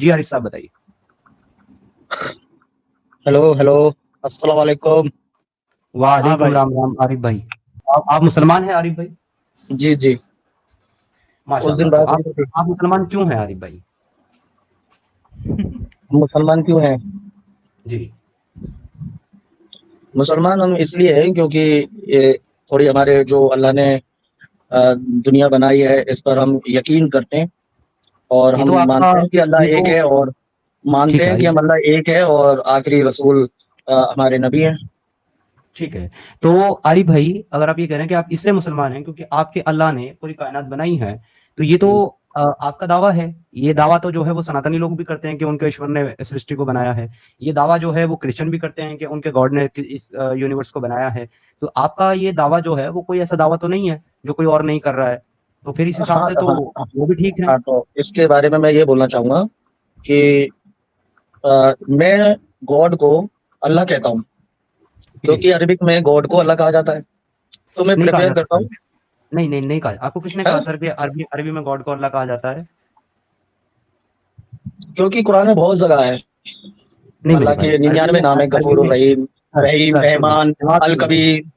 जी आरिफ साहब बताइए। Hello hello, अस्सलाम वालेकुम। हाँ वालेकुम भाई। राम राम आरिफ भाई। आप मुसलमान हैं आरिफ भाई? जी जी। उस दिन माशाल्लाह। तो बात हुई आप थी। आप मुसलमान क्यों हैं आरिफ भाई? मुसलमान क्यों हैं? जी। मुसलमान हम इसलिए हैं क्योंकि ये थोड़ी हमारे जो अल्लाह ने दुनिया बनाई है इस पर हम यकीन करते हैं और ये हम तो आपका मानते हैं कि अल्लाह ये एक तो है और मानते ठीक है हैं कि आरिफ हम भाई। अल्लाह एक है और आखिरी रसूल हमारे नबी हैं। ठीक है। तो आरिफ भाई, अगर आप ये कह रहे हैं कि आप इसलिए मुसलमान हैं क्योंकि आपके अल्लाह ने पूरी कायनात बनाई है, तो ये तो आपका दावा है। ये दावा तो जो है वो सनातनी लोग भी करते हैं कि उनके ईश्वर ने सृष्टि को बनाया है। ये दावा जो है वो क्रिश्चियन भी करते हैं कि उनके गॉड ने इस यूनिवर्स को बनाया है। तो आपका ये दावा जो है वो कोई ऐसा दावा तो नहीं है जो कोई और नहीं कर रहा है। तो फिर इस हिसाब हाँ से तो हाँ। वो भी ठीक है। हाँ, तो इसके बारे में मैं ये बोलना चाहूँगा कि मैं गॉड को अल्लाह कहता हूँ जी। क्योंकि अरबिक में गॉड को अल्लाह कहा जाता है, तो मैं नहीं कहा प्रेफ़र करता जाता हूँ। है। नहीं कहा। आपको किसने कहा हाँ, सर कि अरबी अरबी में गॉड को अल्लाह कहा जाता है? क्योंकि कुरान में बहुत जगह है। नहीं मेरे अल्लाह भाई, के 99 नाम है, अरबी गफूर में रहीम, सर रहीम, सर सुनिए, रहमान, जवाब अल सुनिए। कबीर।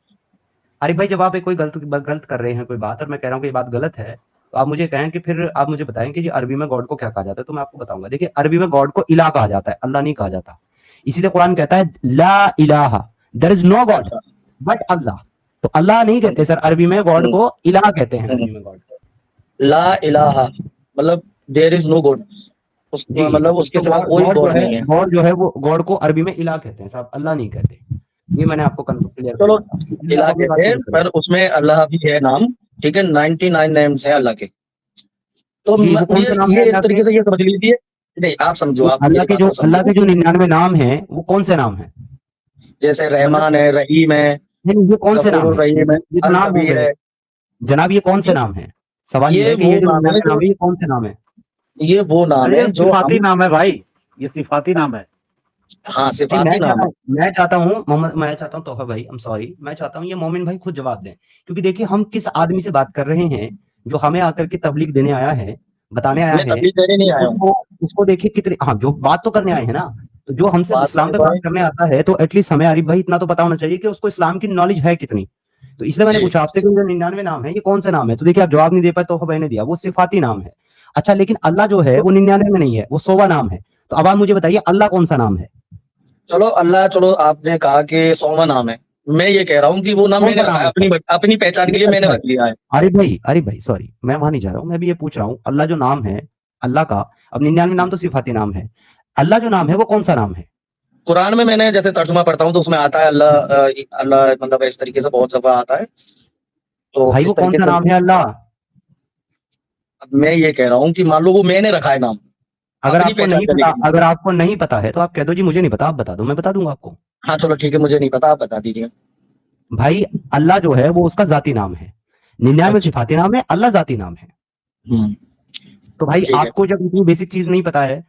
अरे भाई, जब आप एक कोई गलत कर रहे हैं कोई बात और मैं कह रहा हूँ कि ये बात गलत है, तो आप मुझे कहें कि फिर आप मुझे बताएं कि जी अरबी में गॉड को क्या कहा जाता है, तो मैं आपको बताऊंगा। देखिए, अरबी में गॉड को इलाह कहा जाता है, अल्लाह नहीं कहा जाता। इसीलिए कुरान कहता है ला इलाहा, देयर इज नो गॉड अच्छा, बट अल्लाह। तो अल्लाह नहीं हुँ, कहते सर, अरबी में गॉड हुँ, को इलाह कहते हैं, हुँ। अरबी में गॉड को। ला इलाहा मतलब देयर इज़ नो गॉड, उस जी। मतलब उसके तो सिवा कोई गॉड नहीं है। गॉड जो है वो गॉड को अरबी में इलाह कहते हैं साहब, अल्लाह नहीं कहते। ये मैंने आपको क्लियर कर चलो, दिया था। चलिए, आप इलाह अपनी बात कहते हैं पूरी करें। पर उसमें अल्लाह भी है नाम, ठीक है? 99 नेम्स हैं अल्लाह के। तो जी, म वो कौन से नाम है ये एक अल्लाह के? तरीके से ये समझ लीजिए। नहीं, आप समझो, जी, आप मेरी बात को अल्लाह समझो। के जो 99 नाम हैं, वो कौन से नाम हैं? जैसे मतलब रहमान है, रहीम है, नहीं, ये कौन से नाम गफूरुर हैं? रहीम है, ये तो अल नाम हो कबीर गए। है। जनाब, ये कौन से ये नाम हैं? सवाल ये ये है कि वो ये जो नाम है 99 जो नाम है, ये कौन से नाम हैं? ये वो नाम अरे है ये जो सिफाती हम। नाम है भाई, ये सिफाती नाम है। हाँ, नहीं, सिफ़ाती नाम है। मैं चाहता हूँ तोफा भाई, आई एम सॉरी, मैं चाहता हूँ ये मोमिन भाई खुद जवाब दें। क्योंकि देखिए, हम किस आदमी से बात कर रहे हैं, जो हमें आकर के तबलीग देने आया है, बताने आया मैं है, तबलीग देने नहीं आया हूँ। उसको उसको देखिए कितनी, हाँ, जो बात तो करने आए हैं ना, तो जो हमसे बात इस्लाम करने पे को बात आए। करने आता है, तो एटलीस्ट हमें आरिफ भाई इतना तो पता होना चाहिए कि उसको इस्लाम की नॉलेज है कितनी। तो इसलिए मैंने जी। पूछा आपसे कि जो 99 नाम है, ये कौन से नाम है? तो देखिए, आप जवाब नहीं दे पाए, तोफा भाई ने दिया, वो सिफाती नाम है। अच्छा, लेकिन अल्लाह जो है तो वो 99 में नहीं है, वो 100वां नाम है। तो अब आप मुझे बताइए, अल्लाह कौन सा नाम है? चलो अल्लाह, चलो आपने कहा कि 100वां नाम है। मैं ये कह रहा हूँ कि वो नाम कौन सा मैंने रखा नाम है, है सर? अपनी पहचान के लिए मैंने अच्छा, रख लिया है। अरे भाई सॉरी, मैं वहां नहीं जा रहा हूँ, मैं भी ये पूछ रहा हूँ, अल्लाह जो नाम है, अल्लाह का, अब 99 नाम तो सिफाती नाम है, अल्लाह जो नाम है वो कौन सा नाम है? कुरान में मैंने जैसे तर्जुमा पढ़ता हूँ तो उसमें आता है अल्लाह, अल्लाह मतलब इस तरीके से बहुत दफ़ा आता है। तो भाई, वो इस कौन तरीके सा से नाम है अल्लाह? अब मैं ये कह रहा हूँ कि मान लो वो मैंने रखा है नाम, अपनी पहचान करने के लिए। अगर आपको नहीं पता है तो आप कह दो जी मुझे नहीं पता, आप बता दो, मैं बता दूंगा आपको। हाँ, चलो ठीक है, मुझे नहीं पता, आप बता दीजिए। भाई, अल्लाह जो है वो उसका जाती नाम है, 99 अच्छा। सिफाती नाम है, अल्लाह जाती नाम है। हुँ, तो भाई, ठीक है। आपको जब इतनी बेसिक चीज नहीं पता है,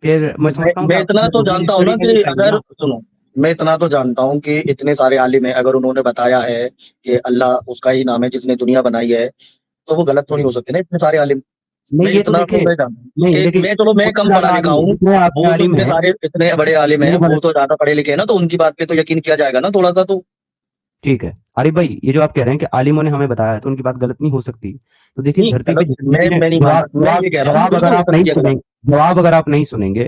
फिर मैं समझता हूँ कि मैं आपको इतना तो रिलीजियस जानता हूँ स्टडी ना करनी कि चाहिए अगर ना। सुनो, मैं इतना तो जानता हूँ कि इतने सारे आलिम हैं, अगर उन्होंने बताया है कि अल्लाह उसका ही नाम है जिसने दुनिया बनाई है, तो वो गलत थोड़ी जी। हो सकते ना इतने सारे आलिम। नहीं, मैं ये तो इतना तो देखिए, मैं जानता हूँ नहीं कि देखिए, मैं, चलो मैं उतने कम ज्यादा पढ़ा-लिखा आलिम हूँ, जितने आपके वो तो आलिम इतने हैं, सारे इतने बड़े आलिम हैं, मेरी बात वो तो ज़्यादा पढ़े-लिखे हैं ना, तो उनकी बात पे तो यकीन किया जाएगा ना थोड़ा-सा तो। ठीक है। अरे भाई, ये जो आप कह रहे हैं कि आलिमों ने हमें बताया है, तो उनकी बात गलत नहीं हो सकती। तो देखिए, इस नहीं, धरती पे गलत जितने भी हैं, मैं नहीं मानता, मैं ये कह रहा हूँ कि बिल्कुल हो सकती है गलत। जवाब अगर आप नहीं सुनेंगे,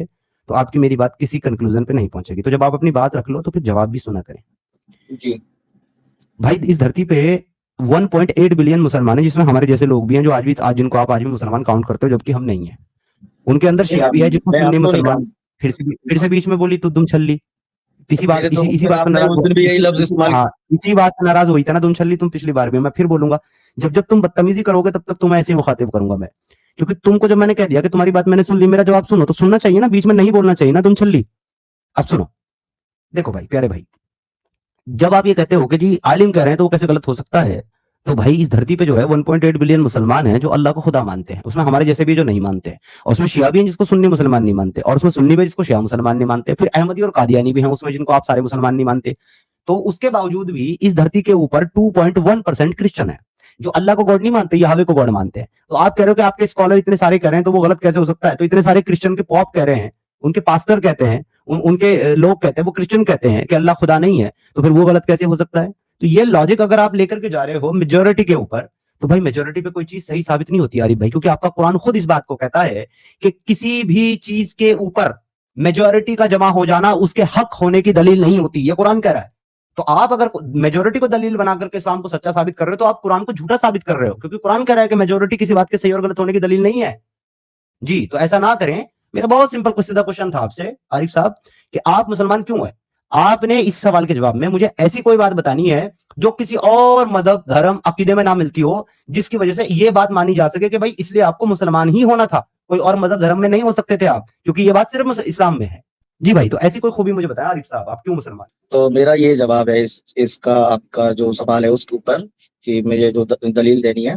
तो आपकी मेरी बात किसी कंक्लूजन पे नहीं पहुंचेगी। तो जब आप अपनी बात रख लो, तो फिर जवाब भी सुना करें। जी। भाई, इस धरती पे 1.8 बिलियन मुसलमान हैं, जिसमें हमारे जैसे लोग भी हैं, जो आज जिनको आप आज भी मुसलमान काउंट करते हो, जबकि हम नहीं है। उनके अंदर नहीं, शिया भी है, जिसको मैं सुन्नी अब तो नहीं मुसलमान। काउंट। फिर से बीच में बोली तो तुम छल्ली। इसी फिर बात पर आपने नाराज उस हो, दिन भी यही लफ्ज़ इस्तेमाल। हाँ, इसी बात पर नाराज हुई थी ना तुम छल्ली, तुम पिछली बार भी। मैं फिर बोलूंगा, जब तुम बदतमीजी करोगे, तब तक तुम्हें ऐसे ही मुखातिब करूंगा मैं। क्योंकि तुमको जब मैंने कह दिया कि तुम्हारी बात मैंने सुन ली, मेरा जवाब सुनो, तो सुनना चाहिए ना, बीच में नहीं बोलना चाहिए ना तुम छल्ली। अब सुनो, देखो भाई, प्यारे भाई, जब आप ये कहते हो कि जी आलिम कह रहे हैं तो वो कैसे गलत हो सकता है, तो भाई, इस धरती पे जो है 1.8 बिलियन मुसलमान हैं जो अल्लाह को खुदा मानते हैं, उसमें हमारे जैसे भी जो नहीं मानते हैं, और उसमें शिया भी हैं जिसको सुन्नी मुसलमान नहीं मानते, और उसमें सुन्नी भी जिसको शिया मुसलमान नहीं मानते, फिर अहमदी और कादियानी भी हैं उसमें, जिनको आप सारे मुसलमान नहीं मानते। तो उसके बावजूद भी इस धरती के ऊपर 2.1% क्रिश्चियन है। जो अल्लाह को गॉड नहीं मानते, यहावे को गॉड मानते हैं। तो आप कह रहे हो कि आपके स्कॉलर इतने सारे कह रहे हैं तो वो गलत कैसे हो सकता है? तो इतने सारे क्रिश्चियन के पॉप कह रहे हैं, उनके पास्टर कहते हैं, उनके लोग कहते हैं, वो क्रिश्चियन कहते हैं कि अल्लाह खुदा नहीं है, तो फिर वो गलत कैसे हो सकता है? तो ये लॉजिक अगर आप लेकर के जा रहे हो मेजोरिटी के ऊपर, तो भाई मेजोरिटी पे कोई चीज सही साबित नहीं होती आरिफ भाई, क्योंकि आपका कुरान खुद इस बात को कहता है कि किसी भी चीज के ऊपर मेजोरिटी का जमा हो जाना उसके हक होने की दलील नहीं होती, ये कुरान कह रहा है। तो आप अगर मेजोरिटी को दलील बना करके इस्लाम को सच्चा साबित कर रहे हो तो आप कुरान को झूठा साबित कर रहे हो, क्योंकि कुरान कह रहा है कि मेजोरिटी किसी बात के सही और गलत होने की दलील नहीं है। जी, तो ऐसा ना करें। मेरा बहुत सिंपल सीधा क्वेश्चन था आपसे आरिफ साहब कि आप मुसलमान क्यों है? आपने इस सवाल के जवाब में मुझे ऐसी कोई बात बतानी है जो किसी और मजहब, धर्म, अकीदे में ना मिलती हो, जिसकी वजह से ये बात मानी जा सके कि भाई इसलिए आपको मुसलमान ही होना था, कोई और मजहब धर्म में नहीं हो सकते थे आप, क्योंकि ये बात सिर्फ इस्लाम में है। जी भाई, तो ऐसी कोई खूबी मुझे बताया आरिफ साहब, आप क्यों मुसलमान? तो मेरा ये जवाब है इसका, आपका जो सवाल है उसके ऊपर, कि मुझे जो दलील देनी है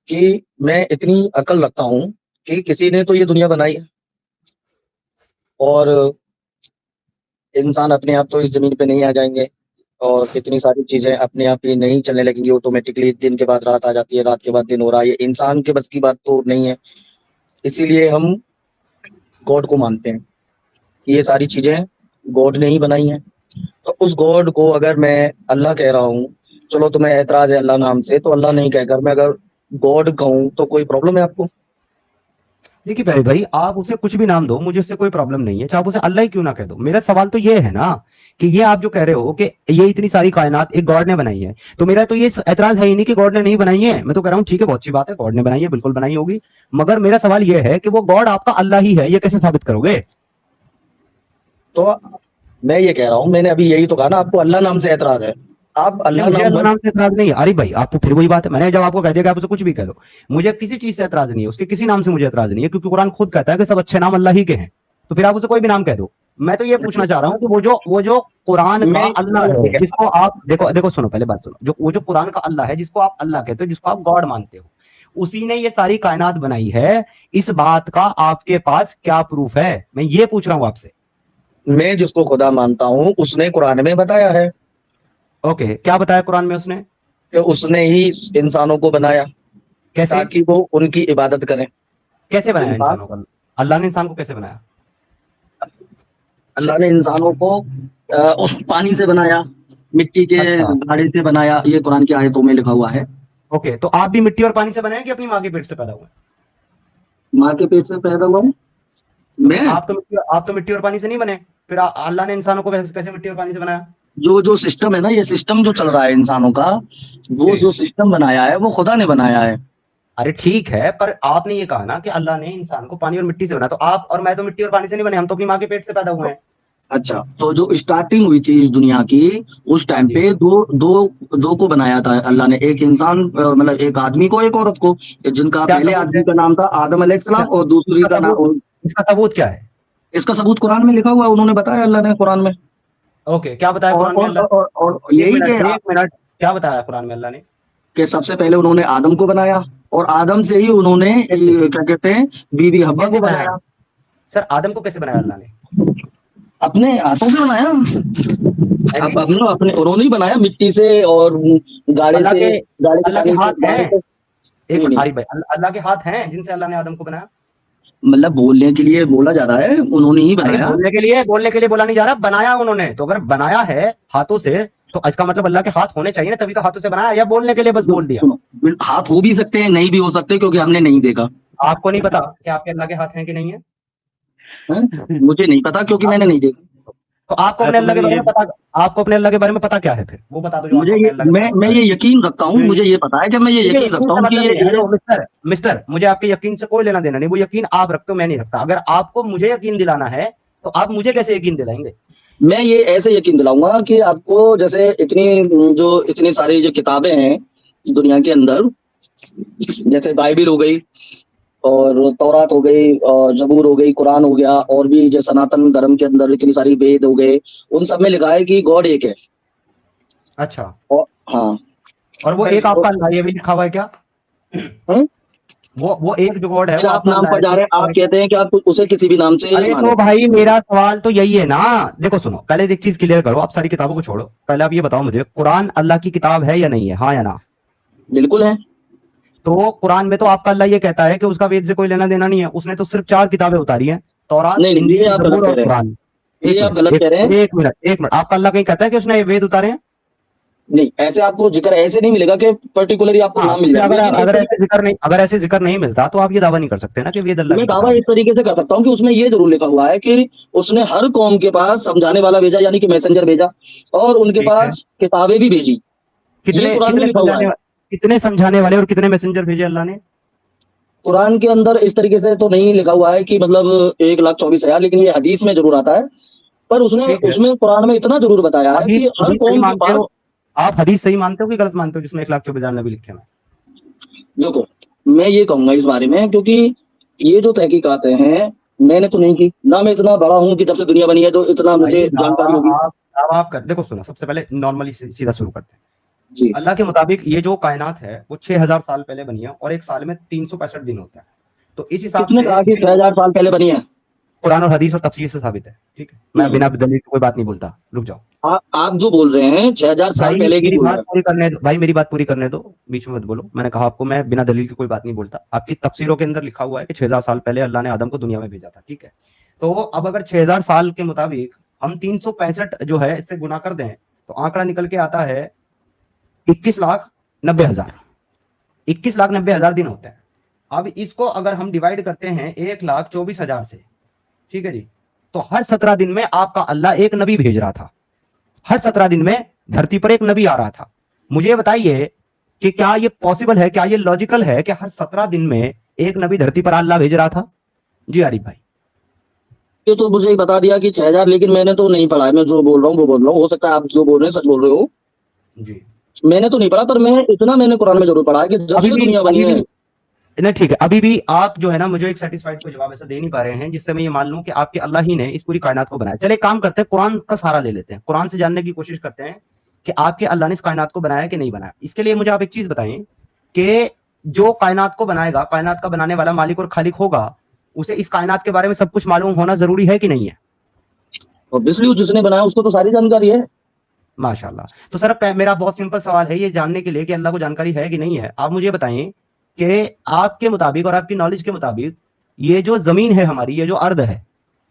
कि मैं इतनी अकल रखता हूं कि किसी ने तो ये दुनिया बनाई है और इंसान अपने आप तो इस जमीन पे नहीं आ जाएंगे, और कितनी सारी चीजें अपने आप ही नहीं चलने लगेंगी ऑटोमेटिकली। दिन के बाद रात आ जाती है, रात के बाद दिन हो रहा है, ये इंसान के बस की बात तो नहीं है। इसीलिए हम गॉड को मानते हैं, ये सारी चीजें गॉड ने ही बनाई हैं। तो उस गॉड को अगर मैं अल्लाह कह रहा हूँ, चलो तुम्हें ऐतराज है अल्लाह नाम से, तो अल्लाह नहीं कहकर मैं अगर गॉड कहूँ तो कोई प्रॉब्लम है आपको? देखिए भाई भाई, आप उसे कुछ भी नाम दो, मुझे इससे कोई प्रॉब्लम नहीं है, चाहे आप उसे अल्लाह ही क्यों ना कह दो। मेरा सवाल तो ये है ना कि ये आप जो कह रहे हो कि ये इतनी सारी कायनात एक गॉड ने बनाई है, तो मेरा तो ये एतराज है ही नहीं कि गॉड ने नहीं बनाई है। मैं तो कह रहा हूँ ठीक है, बहुत अच्छी बात है, गॉड ने बनाई है, बिल्कुल बनाई होगी, मगर मेरा सवाल ये है कि वो गॉड आपका अल्लाह ही है, ये कैसे साबित करोगे? तो मैं ये कह रहा हूँ, मैंने अभी यही तो कहा ना, आपको अल्लाह नाम से ऐतराज है, आप अल्लाह मुझे अल्लाह नाम नाम से एतराज नहीं है अरे भाई, आपको फिर वही बात है, मैंने जब आपको कह दिया कि आप उसे कुछ भी कह लो, मुझे किसी चीज से एतराज नहीं है, उसके किसी नाम से मुझे एतराज नहीं है, क्योंकि कुरान खुद कहता है कि सब अच्छे नाम अल्लाह ही के हैं, तो फिर आप उसे कोई भी नाम कह दो। मैं तो ये पूछना चाह रहा हूँ कि वो जो कुरान का मैं- अल्लाह है, जिसको आप देखो सुनो, पहले बात सुनो, वो जो कुरान का अल्लाह है, जिसको आप अल्लाह कहते हो, जिसको आप गॉड मानते हो, उसी ने ये सारी कायनात बनाई है। इस बात का आपके पास क्या प्रूफ है? मैं ये पूछ रहा हूँ आपसे। मैं जिसको खुदा मानता हूँ उसने कुरान में बताया है ओके, क्या बताया कुरान में उसने? कि उसने ही इंसानों को बनाया कैसे? ताकि वो उनकी इबादत करें। कैसे बनाया इंसान- इंसानों को? अल्लाह ने इंसान को कैसे बनाया? अल्लाह ने इंसानों को उस पानी से बनाया, मिट्टी के अच्छा। घड़े से बनाया, ये कुरान की आयतों में लिखा हुआ है। ओके, तो आप भी मिट्टी और पानी से बने हैं कि अपनी माँ के पेट से पैदा हुए? माँ के पेट से पैदा हुआ हूँ मैं। आप तो मिट्टी और पानी से नहीं बने, फिर अल्लाह ने इंसानों को कैसे मिट्टी और पानी से बनाया? जो सिस्टम है ना, ये सिस्टम जो चल रहा है इंसानों का, वो जी। जो सिस्टम बनाया है वो खुदा ने बनाया है। अरे ठीक है, पर आपने ये कहा ना कि अल्लाह ने इंसान को पानी और मिट्टी से बनाया, तो आप और मैं तो मिट्टी और पानी से नहीं बने, हम तो अपनी माँ के पेट से पैदा हुए हैं। अच्छा, तो जो स्टार्टिंग हुई थी इस दुनिया की, उस टाइम पे दो को बनाया था अल्लाह ने, एक इंसान मतलब एक आदमी को, एक औरत को, जिनका क्या पहले सबूत आदमी है? का नाम था आदम अलैहिस्सलाम और दूसरी का नाम, इसका सबूत क्या है? इसका सबूत कुरान में लिखा हुआ है, उन्होंने बताया अल्लाह ने कुरान में। ओके, क्या बताया और कुरान में अल्लाह? और यही एक मिनट, क्या बताया कुरान में अल्लाह ने? कि सबसे पहले उन्होंने आदम को बनाया और आदम से ही उन्होंने क्या कहते हैं, बीवी हव्वा कैसे को बनाया। सर, आदम को कैसे बनाया अल्लाह ने? अपने हाथों से बनाया। अब अपने उन्होंने ही बनाया, मिट्टी से और गाड़े अल्लाह से, अल्लाह के हाथ हैं? एक नहीं, मिनट आरिफ भाई, अल्लाह के हाथ हैं जिनसे अल्लाह ने आदम को बनाया? मतलब बोलने के लिए बोला जा रहा है, उन्होंने ही अरे बनाया। बोलने के लिए बोला नहीं जा रहा, बनाया उन्होंने। तो अगर बनाया है हाथों से तो इसका मतलब अल्लाह के हाथ होने चाहिए ना, तभी तो हाथों से बनाया, या बोलने के लिए बस बोल दिया? सुनो, हाथ हो भी सकते हैं, नहीं भी हो सकते, क्योंकि हमने नहीं देखा। आपको नहीं पता कि आपके अल्लाह के हाथ हैं कि नहीं है? हैं? मुझे नहीं पता क्योंकि मैंने नहीं देखा। तो आपको अपने अल्लाह के बारे में पता, आपको अपने अल्लाह के बारे में पता क्या है फिर? वो बता दो जो मुझे आपको ये अपने अल्लाह के बारे में मैं ये यकीन रखता हूँ, मुझे ये पता है कि मैं ये ठीक है, यकीन रखता हूँ का कि मतलब ये नहीं है। मिस्टर, मुझे आपके यकीन से कोई लेना देना नहीं, वो यकीन आप रखते हो, मैं नहीं रखता। अगर आपको मुझे यकीन दिलाना है तो आप मुझे कैसे यकीन दिलाएंगे? मैं ये ऐसे यकीन दिलाऊंगा कि आपको, जैसे इतनी सारी जो किताबें हैं दुनिया के अंदर, जैसे बाइबिल हो गई और तौरात हो गई और जबूर हो गई, कुरान हो गया, और भी जो सनातन धर्म के अंदर इतनी सारी वेद हो गए, उन सब में लिखा है कि गॉड एक है। अच्छा, और हाँ, और वो एक आपका अल्लाह, ये भी लिखा हुआ है क्या? वो एक जो गॉड है वो आप आपका नाम अल्लाह पर जा रहे हैं, आप कहते हैं कि आप उसे किसी भी नाम से अरे माने। तो भाई मेरा सवाल तो यही है ना। देखो सुनो, पहले एक चीज क्लियर करो, आप सारी किताबों को छोड़ो, पहले आप ये बताओ मुझे, कुरान अल्लाह की किताब है या नहीं है? हाँ या ना? बिल्कुल है। तो कुरान में तो आपका अल्लाह ये कहता है कि उसका वेद से कोई लेना देना नहीं है, उसने तो सिर्फ 4 किताबें उतारी हैं, तौरात, नहीं नहीं, ये इंजील, आप गलत जबूर कह और रहे हैं, कुरान। ये एक आप मिनट, गलत कह रहे हैं। एक मिनट, आपका अल्लाह कहीं कहता है कि उसने वेद उतारे हैं? नहीं, ऐसे आपको जिक्र ऐसे नहीं मिलेगा कि पर्टिकुलरली आपको हाँ, नाम तो मिल फिर जाए, अगर लेकिन इस तरीके अगर ऐसे जिक्र नहीं मिलता तो आप ये दावा नहीं कर सकते ना कि वेद अल्लाह मैं की दावा किताब है। इस तरीके से कर सकता हूँ कि उसमें ये जरूर लिखा हुआ है कि उसने हर कौम के पास समझाने वाला भेजा, यानी कि मैसेंजर भेजा, और उनके ठीक है। पास किताबें भी भेजी। ये कितने कुरान में कितने लिखा हुआ है। कितने समझाने वाले और कितने मैसेंजर भेजे अल्लाह ने? कुरान के अंदर इस तरीके से तो नहीं लिखा हुआ है कि मतलब 1,24,000, लेकिन ये हदीस में जरूर आता है। पर उसने ठीक है। उसमें कुरान में इतना जरूर बताया है हदीस कि हर हदीस सही कौम के मानते पास। हो? आप हदीस सही मानते हो कि गलत मानते हो जिसमें 1,24,000 नबी लिखे हुए हैं? देखो, मैं ये कहूंगा इस बारे में, क्योंकि ये जो तहकीकातें हैं मैंने तो नहीं की ना, मैं इतना बड़ा हूँ कि जब से दुनिया बनी है तो इतना भाई मुझे जानकारी होगी। दावा आप कर देखो, सुनो, सबसे पहले नॉर्मली सीधा शुरू करते हैं। जी। अल्लाह के मुताबिक ये जो कायनात है वो 6,000 साल पहले बनी है और एक साल में 365 दिन होता है। तो इस हिसाब किसने से कहा कि 6,000 साल पहले बनी है? कुरान और हदीस और तफसीर से साबित है। ठीक है, मैं बिना दलील के कोई बात नहीं बोलता, रुक जाओ। आप जो बोल रहे हैं 6,000 साल भाई पहले की मेरी बोल बात रहे पूरी करने दो, भाई मेरी बात पूरी करने दो, बीच में मत बोलो। मैंने कहा आपको मैं बिना दलील की कोई बात नहीं बोलता। आपकी तफसीरों के अंदर लिखा हुआ है कि 6,000 साल पहले अल्लाह ने आदम को दुनिया में भेजा था। ठीक है, तो अब अगर 6,000 साल के मुताबिक हम 365 जो है इससे गुना कर दें तो आंकड़ा निकल के आता है 21,90,000। 21,90,000 दिन होते हैं। अब इसको अगर हम डिवाइड करते हैं 1,24,000 से, ठीक है जी, तो हर 17 दिन में आपका अल्लाह एक नबी भेज रहा था। हर 17 दिन में धरती पर एक नबी आ रहा था। मुझे बताइए कि क्या ये पॉसिबल है, क्या ये लॉजिकल है कि हर 17 दिन में एक नबी धरती पर अल्लाह भेज रहा था? जी आरिफ भाई। ये तो मुझे ही बता दिया कि 6,000, लेकिन मैंने तो नहीं पढ़ा है। मैं जो बोल रहा हूँ वो बोल रहा हूँ, हो सकता है आप जो बोल रहे हैं सच बोल रहे हो। जी, मैंने तो नहीं पढ़ा, पर मैंने कुरान में जरूर पढ़ा है कि जब से दुनिया बनी है। नहीं ठीक है, अभी भी आप जो है ना मुझे एक सेटिस्फाइड कोई जवाब ऐसा दे नहीं पा रहे हैं जिससे मैं ये मान लूं कि आपके अल्लाह ही ने इस पूरी कायनात को बनाया। चले काम करते हैं, कुरान का सहारा ले लेते हैं, कुरान से जानने की कोशिश करते हैं कि आपके अल्लाह ने इस कायनात को बनाया कि नहीं बनाया। इसके लिए मुझे आप एक चीज बताएं कि जो कायनात को बनाएगा, कायनात का बनाने वाला मालिक और खालिक होगा, उसे इस कायनात के बारे में सब कुछ मालूम होना जरूरी है कि नहीं है? ऑब्वियसली जिसने बनाया उसको तो सारी जानकारी है। माशाल्लाह। तो सर मेरा बहुत सिंपल सवाल है ये जानने के लिए कि अल्लाह को जानकारी है कि नहीं है। आप मुझे बताएं कि आपके मुताबिक और आपकी नॉलेज के मुताबिक ये जो जमीन है हमारी, ये जो अर्द है,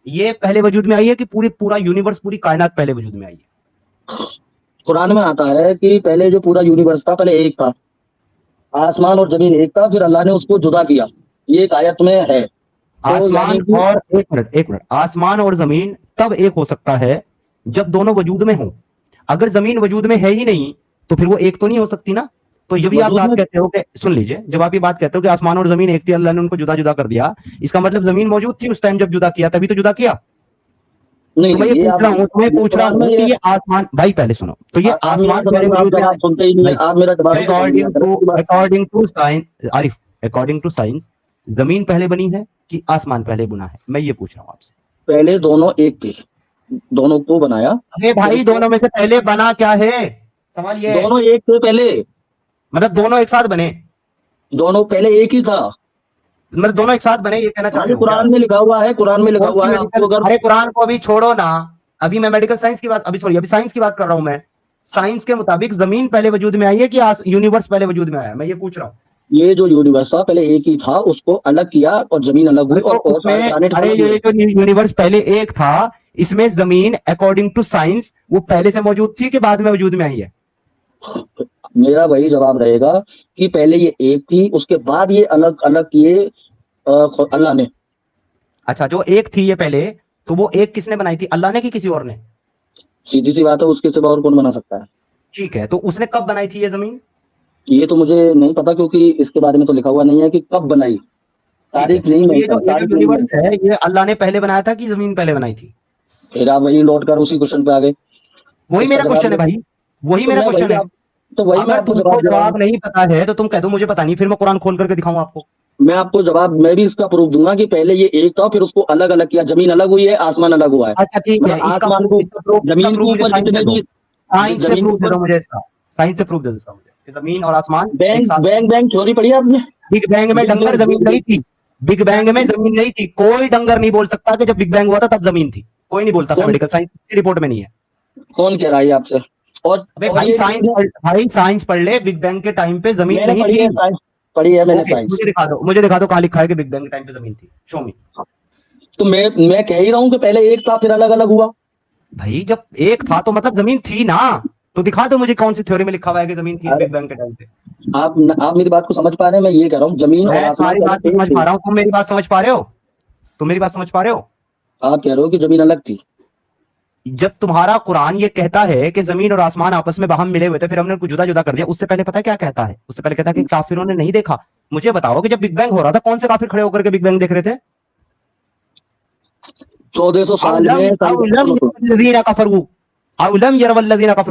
ये पहले वजूद में आई है कि पूरा यूनिवर्स, पूरी कायनात पहले वजूद में आई है? कुरान में आता है कि पहले जो पूरा यूनिवर्स था पहले एक था, आसमान और जमीन एक था, फिर अल्लाह ने उसको जुदा किया। ये एक आयत में है। तो आसमान यानी और एक मिनट, आसमान और जमीन तब एक हो सकता है जब दोनों वजूद में हो। अगर जमीन वजूद में है ही नहीं तो फिर वो एक तो नहीं हो सकती ना। तो ये भी आप वजूद बात में कहते हो कि, सुन लीजिए, जब आप ये बात कहते हो कि आसमान और जमीन एक थी, अल्लाह ने उनको जुदा जुदा कर दिया, इसका मतलब जमीन मौजूद थी उस टाइम जब जुदा किया, तभी तो जुदा किया। नहीं तो मैं नहीं, ये ये पूछ रहा हूँ, तुम्हें ये पूछ रहा कुरान में हूँ कि ये आसमान, भाई पहले सुनो, तो ये आप मेरा आसमान सवाल पहले का आप वजूद में जवाब सुनते ही नहीं है। आप मेरा जवाब ही तो नहीं अकॉर्डिंग देते हैं। टू इसकी बात- according to science, Arif, according to science जमीन पहले बनी है कि आसमान पहले बुना है? मैं ये पूछ रहा हूँ आपसे। पहले दोनों एक थे, दोनों को बनाया। अरे भाई, दोनों में से पहले बना क्या है? सवाल ये है। दोनों एक थे पहले, मतलब दोनों एक साथ बने? दोनों पहले एक ही था। मतलब दोनों एक साथ बने, ये कहना चाह हाँ, रहे ये हो क्या? कुरान में लिखा हुआ है, कुरान में लिखा कौन सी हुआ है। मेडिकल? आपको अगर अरे कुरान को अभी छोड़ो ना, अभी मैं मेडिकल साइंस की बात, अभी सॉरी, अभी साइंस की बात कर रहा हूं मैं। साइंस के मुताबिक जमीन पहले वजूद में आई है कि यूनिवर्स पहले वजूद में आया? मैं ये पूछ रहा हूँ। ये जो यूनिवर्स था पहले एक ही था, उसको अलग किया और जमीन अलग हुई अरे तो और बहुत सारे उसमें, प्लैनेट अरे अलग हुए। ये जो यूनिवर्स पहले एक था, इसमें जमीन अकॉर्डिंग टू साइंस वो पहले से मौजूद थी कि बाद में वजूद में आई है? मेरा वही जवाब रहेगा कि पहले ये एक थी, उसके बाद ये अलग अलग किए अल्लाह ने। अच्छा, जो एक थी ये पहले, तो वो एक किसने बनाई थी, अल्लाह ने कि किसी और ने? सीधी सी बात है, उसके सिवा और कौन बना सकता है? ठीक है, तो उसने कब बनाई थी ये जमीन? ये तो मुझे नहीं पता, क्योंकि इसके बारे में तो लिखा हुआ नहीं है कि कब बनाई। ठीक है, तारीख नहीं तो ये मिलता, जो तारीख नहीं यूनिवर्स मिलता। है ये अल्लाह ने पहले बनाया था कि जमीन पहले बनाई थी? फिर आप वही लौट कर उसी क्वेश्चन पे आ गए। वही इसका मेरा जवाब क्वेश्चन है भाई, वही तो मेरा मैं क्वेश्चन वही है। आप तो वही मैं अगर आपको तुमको जवाब दे रहा हूँ। जवाब नहीं पता है तो तुम कह दो मुझे पता नहीं, फिर मैं कुरान खोल करके दिखाऊं आपको। मैं आपको जवाब, मैं भी इसका प्रूफ दूंगा कि पहले ये एक था, फिर उसको अलग अलग किया, जमीन अलग हुई है, आसमान अलग हुआ है। अच्छा ठीक है, मतलब इसका आसमान को, जमीन के प्रूफ मुझे ऊपर साइंस से जितने दो, भी, साइंस से जमीन के प्रूफ दे ऊपर दो मुझे इसका, साइंस से प्रूफ दे दो इसका मुझे कि जमीन और आसमान एक बैंग साथ। बैंग बैंग थ्योरी पढ़ी है आपने? बिग बैंग में डंगर जमीन नहीं थी, बिग बैंग में जमीन नहीं थी। कोई डंगर नहीं बोल सकता कि जब बिग बैंग हुआ था तब जमीन थी, कोई नहीं बोलता। कौन मेडिकल साइंस की रिपोर्ट में नहीं है। कौन कह रहा है ये आपसे? और अबे भाई साइंस पढ़ ले, बिग बैंग के टाइम पे जमीन मैंने नहीं पढ़ी थी। है साइंस, पढ़ी है मैंने ओके, साइंस। मुझे दिखा दो कहाँ लिखा है कि बिग बैंग के टाइम पे जमीन थी, शो मी। तो मैं कह ही रहा हूँ कि पहले एक था फिर अलग अलग हुआ। भाई जब एक था तो मतलब जमीन थी ना, तो दिखा दो मुझे कौन सी थ्योरी में लिखा हुआ है कि जमीन थी बिग बैंग के टाइम पे। आप मेरी बात को समझ पा रहे हैं? मैं ये कह रहा हूँ जमीन और मैं आसमान तुम्हारी बात पहले समझ एक थे। पा रहा हूँ, तुम मेरी बात समझ पा रहे हो? तुम मेरी बात समझ पा रहे हो? आप कह रहे हो कि जमीन अलग थी। जब तुम्हारा कुरान ये कहता है कि जमीन और आसमान आपस में बाहम मिले हुए थे, फिर हमने उनको जुदा जुदा कर दिया, उससे पहले पता है क्या कहता है? उससे पहले कहता है कि काफिरों ने नहीं देखा। मुझे बताओ कि जब बिग बैंग हो रहा था कौन से काफिर खड़े होकर के बिग बैंग देख रहे थे? 1400 साल में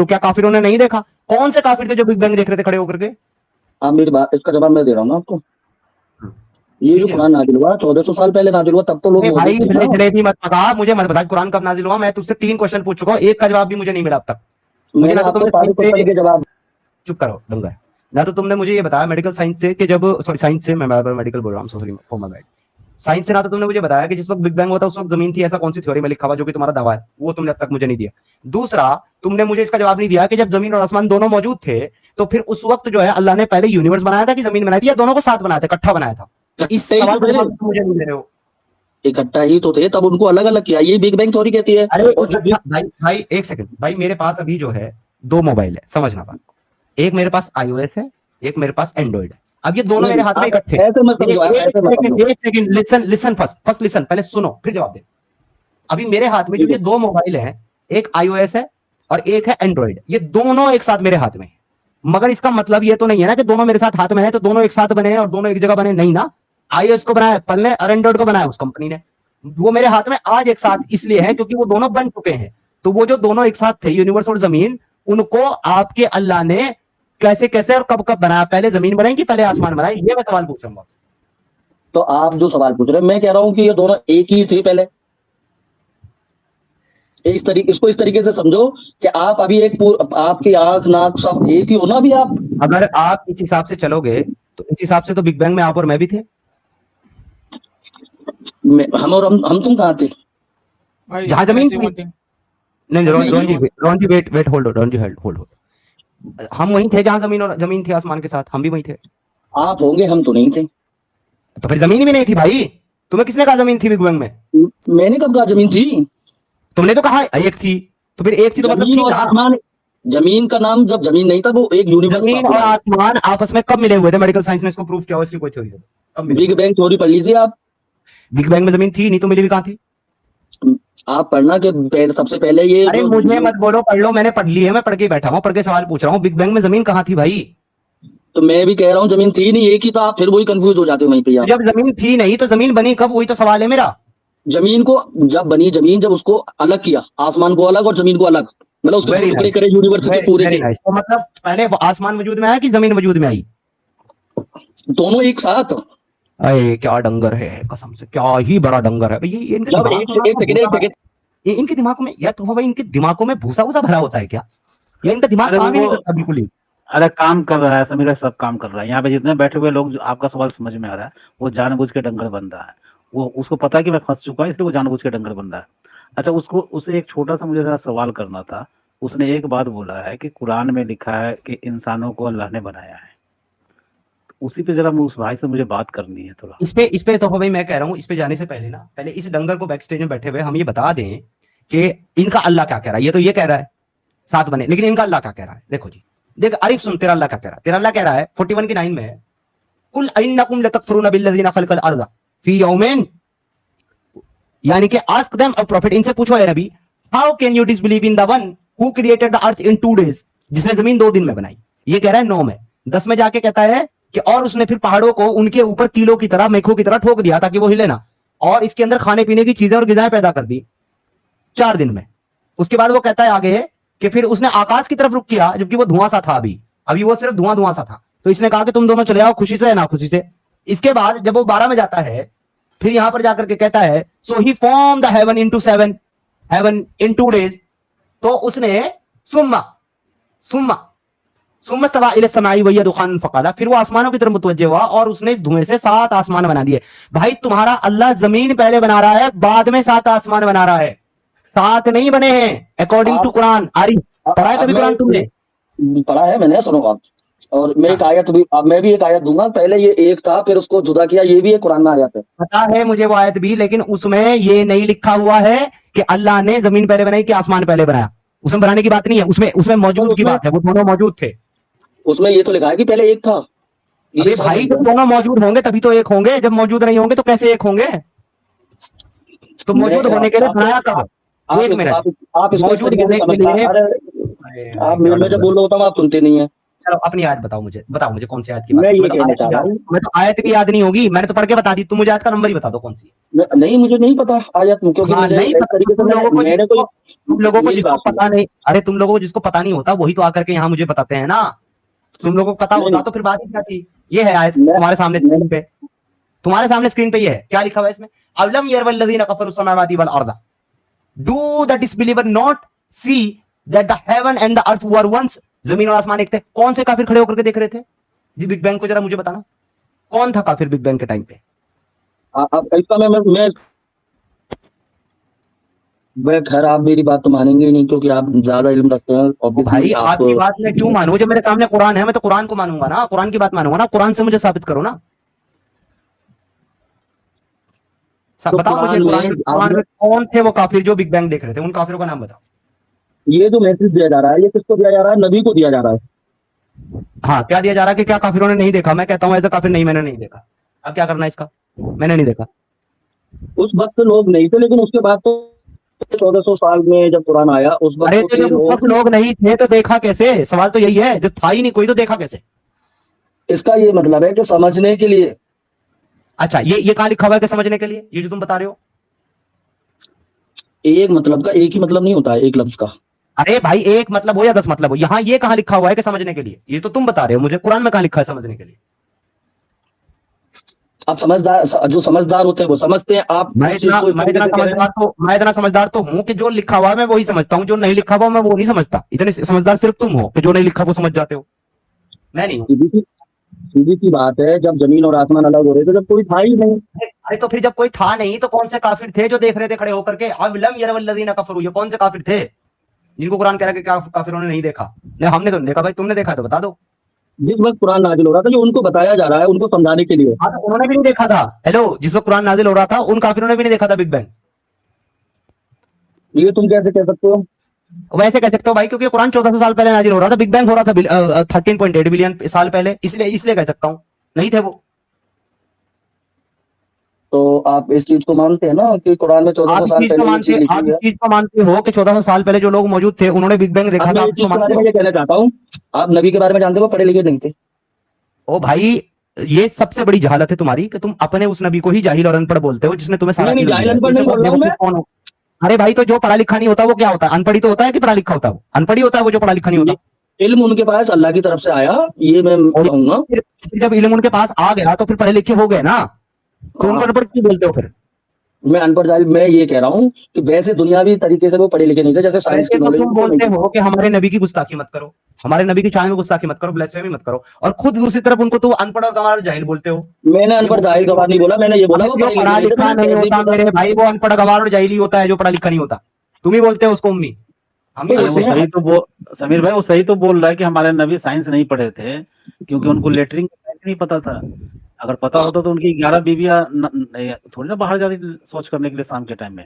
क्या काफिरों ने नहीं देखा? कौन से काफिर थे जो बिग बैंग देख रहे थे खड़े होकर के? आप मेरी बात, इसका जवाब मैं दे रहा हूँ ना आपको। ये जो कुरान नाजिल हुआ 1400 साल पहले नाजिल हुआ, तब तो लोग भाई मौजूद थे ना। जलेबी मत पका, मुझे मत बता कुरान कब नाजिल हुआ। मैं तुझसे 3 क्वेश्चन पूछ चुका हूँ, एक का जवाब भी मुझे नहीं मिला अब तक। मुझे मैंने ना तो आपको तुमने सारे क्वेश्चन के जवाब। चुप करो डंगर। ना तो तुमने मुझे ये बताया मेडिकल साइंस से कि जब, सॉरी साइंस से, मैं मेडिकल बोल रहा हूँ, sorry for my bad. Science से ना तो तुमने मुझे बताया कि जिस वक्त बिग बैंग हुआ था उस वक्त जमीन थी, ऐसा कौन सी थ्योरी में लिखा हुआ जो कि तुम्हारा दावा है, वो तुमने अब तक मुझे नहीं दिया। दूसरा, तुमने मुझे इसका जवाब नहीं दिया कि जब जमीन और आसमान दोनों मौजूद थे तो फिर उस वक्त जो है अल्लाह ने पहले यूनिवर्स बनाया था कि जमीन बनाई थी, या दोनों को साथ बनाया था, इकट्ठा बनाया था? इस सवाल का जवाब तुम मुझे नहीं दे रहे हो। इकट्ठा ही तो थे, तब उनको अलग अलग किया। ये बिग बैंग थ्योरी कहती है। अरे और जो भाई एक सेकंड भाई, मेरे पास अभी जो है 2 मोबाइल है, समझना बात। एक मेरे पास iOS है, एक मेरे पास एंड्रॉइड है। अब ये दोनों मेरे हाथ में इकट्ठे। ऐसे मत समझो, आप ऐसे मत समझो। एक सेकंड, लिसन फर्स्ट लिसन, पहले सुनो फिर जवाब दे। अभी मेरे हाथ में जो ये 2 मोबाइल हैं, एक iOS है और एक है एंड्रॉइड, ये दोनों एक साथ मेरे हाथ में है। मगर इसका मतलब ये तो नहीं है ना कि दोनों मेरे साथ हाथ में है तो दोनों एक साथ बने हैं और दोनों एक जगह बने, नहीं ना। iOS को बनाया एप्पल ने और एंड्रॉइड को बनाया उस कंपनी ने। वो मेरे हाथ में आज एक साथ इसलिए है क्योंकि वो दोनों बन चुके हैं। तो वो जो दोनों एक साथ थे, यूनिवर्स और जमीन, उनको आपके अल्लाह ने कैसे कैसे और कब कब बनाया? पहले जमीन बनाई कि पहले आसमान बनाई? ये मैं सवाल पूछ रहा हूँ आपसे। तो आप जो सवाल पूछ रहे हैं, मैं कह रहा हूँ कि ये दोनों एक ही थे पहले। इसको इस तरीके से समझो कि आप अभी आपकी आंख नाक सब एक ही हो ना अभी आप। अगर आप इस हिसाब से चलोगे तो इस हिसाब से तो बिग बैंग में आप और मैं भी थे। हम तुम कहाँ थे? भाई जहां जमीन ऐसी थी। मत नहीं नहीं, रोन जी वेट होल्ड। हम वहीं थे जहां जमीन थी आसमान के साथ, हम भी वहीं थे। आप होंगे, हम तो नहीं थे। तो फिर जमीन भी नहीं थी भाई। तुम्हें किसने कहा जमीन थी बिग बैंग में? मैंने कब कहा जमीन थी? तुमने तो कहा एक थी, तो फिर एक थी तो मतलब जमीन थी और ना। आसमान, जमीन का नाम जब जमीन नहीं था वो एक यूनिवर्स जमीन और आसमान आपस में कब मिले हुए थे? मेडिकल साइंस में इसको प्रूफ किया हो, इसकी कोई थ्योरी है? कब मिले? बिग बैंग थ्योरी पढ़ लीजिए आप। बिग बैंग में जमीन थी नहीं तो मिली भी कहां थी? आप पढ़ना कि सबसे पहले ये अरे मुझे मत बोलो पढ़ लो, मैंने पढ़ ली है, मैं पढ़ के बैठा हूँ, पढ़ के सवाल पूछ रहा हूँ। बिग बैंग में जमीन कहां थी भाई? तो मैं भी कह रहा हूँ जमीन थी नहीं, एक ही था। आप फिर वही कंफ्यूज हो जाते हो वहीं पे आप। जब जमीन थी नहीं तो जमीन बनी कब? वही तो सवाल है मेरा। जमीन को जब बनी, जमीन जब उसको अलग किया, आसमान को अलग और जमीन को अलग, मतलब उसके Very टुकड़े nice. करे यूनिवर्स के पूरे Very के। nice. तो मतलब पहले वो आसमान वजूद में आया कि जमीन वजूद में आई? दोनों एक साथ। अरे क्या डंगर है, कसम से क्या ही बड़ा डंगर है भाई। ये इनके जब दिमाग एक में सेकंड ये इनके दिमाग में, या तो भाई इनके दिमागों में भूसा भूसा भरा होता है क्या, या इनका दिमाग अरे काम ही नहीं वो- करता बिल्कुल ही? अरे काम कर रहा है समीर, सब काम कर रहा है। यहाँ पे जितने बैठे हुए लोग, जो आपका सवाल समझ में आ रहा है, वो जानबूझ के डंगर बन रहा है। वो उसको पता है कि मैं फंस चुका हूं, इसलिए वो जानबूझ के डंगर बन रहा है। अच्छा, उसे एक छोटा सा मुझे जरा सवाल करना था। उसने एक बात बोला है कि कुरान में लिखा है कि इंसानों को अल्लाह ने बनाया है। उसी पे जरा उस भाई से मुझे बात करनी है थोड़ा। इस पे तो भाई मैं कह रहा हूँ, इस पे जाने से पहले ना, पहले इस डंगर को बैक स्टेज में बैठे हुए हम ये बता दें कि इनका अल्लाह क्या कह रहा है। ये तो ये कह रहा है साथ बने, लेकिन इनका अल्लाह क्या कह रहा है? देखो जी, देख आरिफ सुन, तेरा अल्लाह क्या कह रहा है? तेरा अल्लाह कह रहा है 41 की 9 में, कुल अन्नकुम लतकफुरुन बिल्लज़ीना खलक़ल अर्ज़ फी यौमिन, यानी कि आस्क देम, और प्रॉफिट, इनसे पूछो है नबी, how can you disbelieve in the one who created the earth in 2 days, जिसने जमीन 2 दिन में बनाई? ये कह रहा है 9 में। 10 में जाके कहता है कि और उसने फिर पहाड़ों को उनके ऊपर कीलों की तरह, मेखों की तरह ठोक दिया ताकि वो हिले ना, और इसके अंदर खाने पीने की चीजें और गिजाएं पैदा कर दी 4 दिन में। उसके बाद वो कहता है आगे कि फिर उसने आकाश की तरफ रुख किया जबकि वो धुआं सा था, अभी वो सिर्फ धुआं सा था। तो इसने कहा कि तुम दोनों चले आओ, खुशी से या ना खुशी से। इसके बाद जब वो 12 में जाता है, फिर यहां पर जाकर के कहता है so he form the heaven into 7 heaven in 2 days। तो उसने सुम्मा इले समाई वही दुखान फकाला, फिर वो आसमानों की तरफ मुतवज्जे हुआ और उसने इस धुएं से 7 आसमान बना दिए। भाई तुम्हारा अल्लाह जमीन पहले बना रहा है, बाद में 7 आसमान बना रहा है, 7 नहीं बने हैं अकॉर्डिंग टू कुरान। आरिफ पढ़ा है कभी अब कुरान तुमने? पढ़ा है मैंने, सुनो आप। और मैं एक आयत भी, अब मैं भी एक आयत दूंगा। पहले ये एक था, फिर उसको जुदा किया, ये भी एक कुरान में आ जाता है। पता है मुझे वो आयत भी, लेकिन उसमें ये नहीं लिखा हुआ है कि अल्लाह ने जमीन पहले बनाई कि आसमान पहले बनाया। उसमें बनाने की बात नहीं है, उसमें उसमें मौजूद की उसमें- बात है, वो दोनों मौजूद थे। उसमें ये तो लिखा है कि पहले एक था। ये अरे सब भाई, जब दोनों मौजूद होंगे तभी तो एक होंगे, जब मौजूद नहीं होंगे तो कैसे एक होंगे? तो मौजूद होने के लिए बनाया कब? एक मिनट, आप इसको इस मौजूद तरीके से होने के समझना। लिए। अरे आप मैं जब बोल रहा होता हूँ आप सुनते नहीं है। चलो अपनी आयत बताओ मुझे, बताओ मुझे कौन सी आयत की बात मैं है? ये तुम्हें तो कहना आयत चाह की रहा याद, हूँ, तुम्हें तो आयत की याद नहीं होगी, मैंने तो पढ़ के बता दी। तुम मुझे आयत का नंबर ही बता दो कौन सी है। नहीं मुझे नहीं पता आयत, क्योंकि हाँ, मुझे नहीं इस पता। तरीके से तुम लोगों को मैंने जिसको कोई तुम लोगों को मेरी जिसको बात सुनो। पता नहीं, अरे तुम लोगों को जिसको पता नहीं होता वही तो आकर के यहाँ मुझे बताते हैं ना। तुम लोगों को पता नहीं होता तो फिर बात ही क्या थी? ये है आयत मैं तुम्हारे सामने स्क्रीन पे, तुम्हारे सामने स्क्रीन पे ये है। क्या लिखा हुआ है इसमें? अवलम यरवल लज़ीना कफरू समावाति वल अर्द, do the disbeliever not see that the heaven and the earth were once, जमीन और आसमान एक थे। कौन से काफिर खड़े होकर के देख रहे थे जी बिग बैंग को? जरा मुझे बताना, कौन था काफिर बिग बैंग के टाइम पे? आप इसका मैं खैर आप मेरी बात तो मानेंगे ही नहीं, क्योंकि आप ज्यादा इल्म रखते हैं। भाई ऑब्वियसली आप आपकी बात मैं क्यों मानूं? जब मेरे सामने कुरान है मैं तो कुरान को मानूंगा ना, कुरान की बात मानूंगा ना। कुरान से मुझे साबित करो ना। तो बताओ मुझे, कुरान में कौन थे वो काफिर जो बिग बैंग देख रहे थे? उन काफिरों का नाम बताओ। ये जो मैसेज दिया जा रहा है, ये किसको दिया जा रहा है? नबी को दिया जा रहा है। हाँ, क्या दिया जा रहा है कि क्या काफिरों ने नहीं देखा? मैं कहता हूँ ऐसा काफिर नहीं, मैंने नहीं देखा। अब क्या करना है इसका? मैंने नहीं देखा। उस वक्त लोग नहीं थे, लेकिन उसके बाद तो 1400 साल में जब कुरान आया उस वक्त अरे तो तो थे जब उस वक्त लोग नहीं थे तो देखा कैसे? सवाल तो यही है, जब था ही नहीं कोई तो देखा कैसे? इसका ये मतलब है कि समझने के लिए। अच्छा, ये कहाँ लिखा हुआ है कि समझने के लिए? ये जो तुम बता रहे हो, एक मतलब का एक ही मतलब नहीं होता है, एक लफ्ज का। अरे भाई एक मतलब हो या 10 मतलब हो, यहाँ ये कहाँ लिखा हुआ है कि समझने के लिए? ये तो तुम बता रहे हो मुझे, कुरान में कहाँ लिखा है समझने के लिए? आप समझदार, जो समझदार होते हैं वो समझते हैं। आप मैं इतना समझदार तो हूं कि जो लिखा हुआ है मैं वही समझता हूँ, जो नहीं लिखा हुआ मैं वो नहीं समझता। इतने समझदार सिर्फ तुम हो कि जो नहीं लिखा वो समझ जाते हो, मैं नहीं हूँ। सीधी सी बात है, जब जमीन और आसमान अलग हो रहे थे जब कोई था ही नहीं। अरे तो फिर जब कोई था नहीं तो कौन से काफिर थे जो देख रहे थे खड़े होकर के? अवलम यरवल लज़ीना कफरू, ये कौन से काफिर थे जिनको कुरान कह रहा है कि काफिरों ने नहीं देखा? नहीं, हमने तो नहीं देखा। भाई तुमने देखा तो बता दो। जिस वक्त कुरान नाजिल हो रहा था, जो उनको बताया जा रहा है उनको समझाने के लिए। हाँ, तो उन्होंने भी नहीं देखा था। हेलो, जिस वक्त कुरान नाजिल हो रहा था उन काफिरों ने भी नहीं देखा था बिग बैंग। ये तुम कैसे कह सकते हो? वैसे कह सकते हो भाई, क्योंकि कुरान 1400 साल पहले नाजिल हो रहा था, बिग बैंग हो रहा था 13.8 बिलियन साल पहले, इसलिए कह सकता हूँ नहीं थे वो। तो आप इस चीज को मानते हैं ना कि कुरान में 1400 साल पहले ये चीज लिखी आप हुई इस है? चीज को मानते हो कि 1400 साल पहले जो लोग मौजूद थे उन्होंने बिग बैंग देखा अब था? मैं आप इस चीज इसको के बारे मानते में हो? ये कहना चाहता हूँ, आप नबी के बारे में जानते हो, पढ़े लिखे नहीं थे। ओ भाई, ये सबसे बड़ी जहालत है तुम्हारी कि तुम अपने उस नबी को ही जाहिल और अनपढ़ बोलते हो, जिसने तुम्हें सारा नहीं, इल्म जाहिल दिया है। अनपढ़ तुमसे नहीं बोल बड़ा रहा हूँ मैं। बेवकूफ कौन हो? अरे भाई, तो जो पढ़ा लिखा नहीं होता वो क्या होता है? अनपढ़ ही तो होता है कि पढ़ा लिखा होता है? वो अनपढ़ ही होता है वो जो पढ़ा लिखा नहीं होता। इल्म उनके पास अल्लाह की तरफ से आया, ये मैं कहूंगा। फिर जब इल्म उनके पास आ गया तो फिर पढ़े लिखे हो गए ना, तो उनको अनपढ़ क्यों बोलते हो फिर? मैं अनपढ़ जाहिल, मैं ये कह रहा हूँ कि वैसे दुनियावी तरीके से वो पढ़े लिखे नहीं थे, जैसे साइंस की ऐसे तो नॉलेज तुम बोलते हो कि हमारे नबी की गुस्ताखी मत करो, हमारे नबी की शान में गुस्ताखी मत करो, ब्lasphemy मत करो, और खुद दूसरी तरफ उनको तो अनपढ़ और गंवार जाहिल बोलते हो। मैंने अनपढ़ जाहिल गवार नहीं बोला, मैंने ये बोला वो जो पढ़े पढ़ा लिखे लिखा नहीं नहीं होता थे। मेरे भाई, वो अनपढ़ गंवार और जाहिल ही होता है जो पढ़ा लिखा नहीं होता। तुम ही बोलते हो उसको उम्मी, हम भी अरे वो बोलते हैं। सही तो बोल, समीर भाई वो सही तो बोल रहा है कि हमारे नबी साइंस नहीं पढ़े थे, क्योंकि उनको लेटरिंग नहीं पता था। अगर पता होता तो उनकी 11 बीवियां थोड़ी ना बाहर जाती शौच करने के लिए शाम के टाइम में।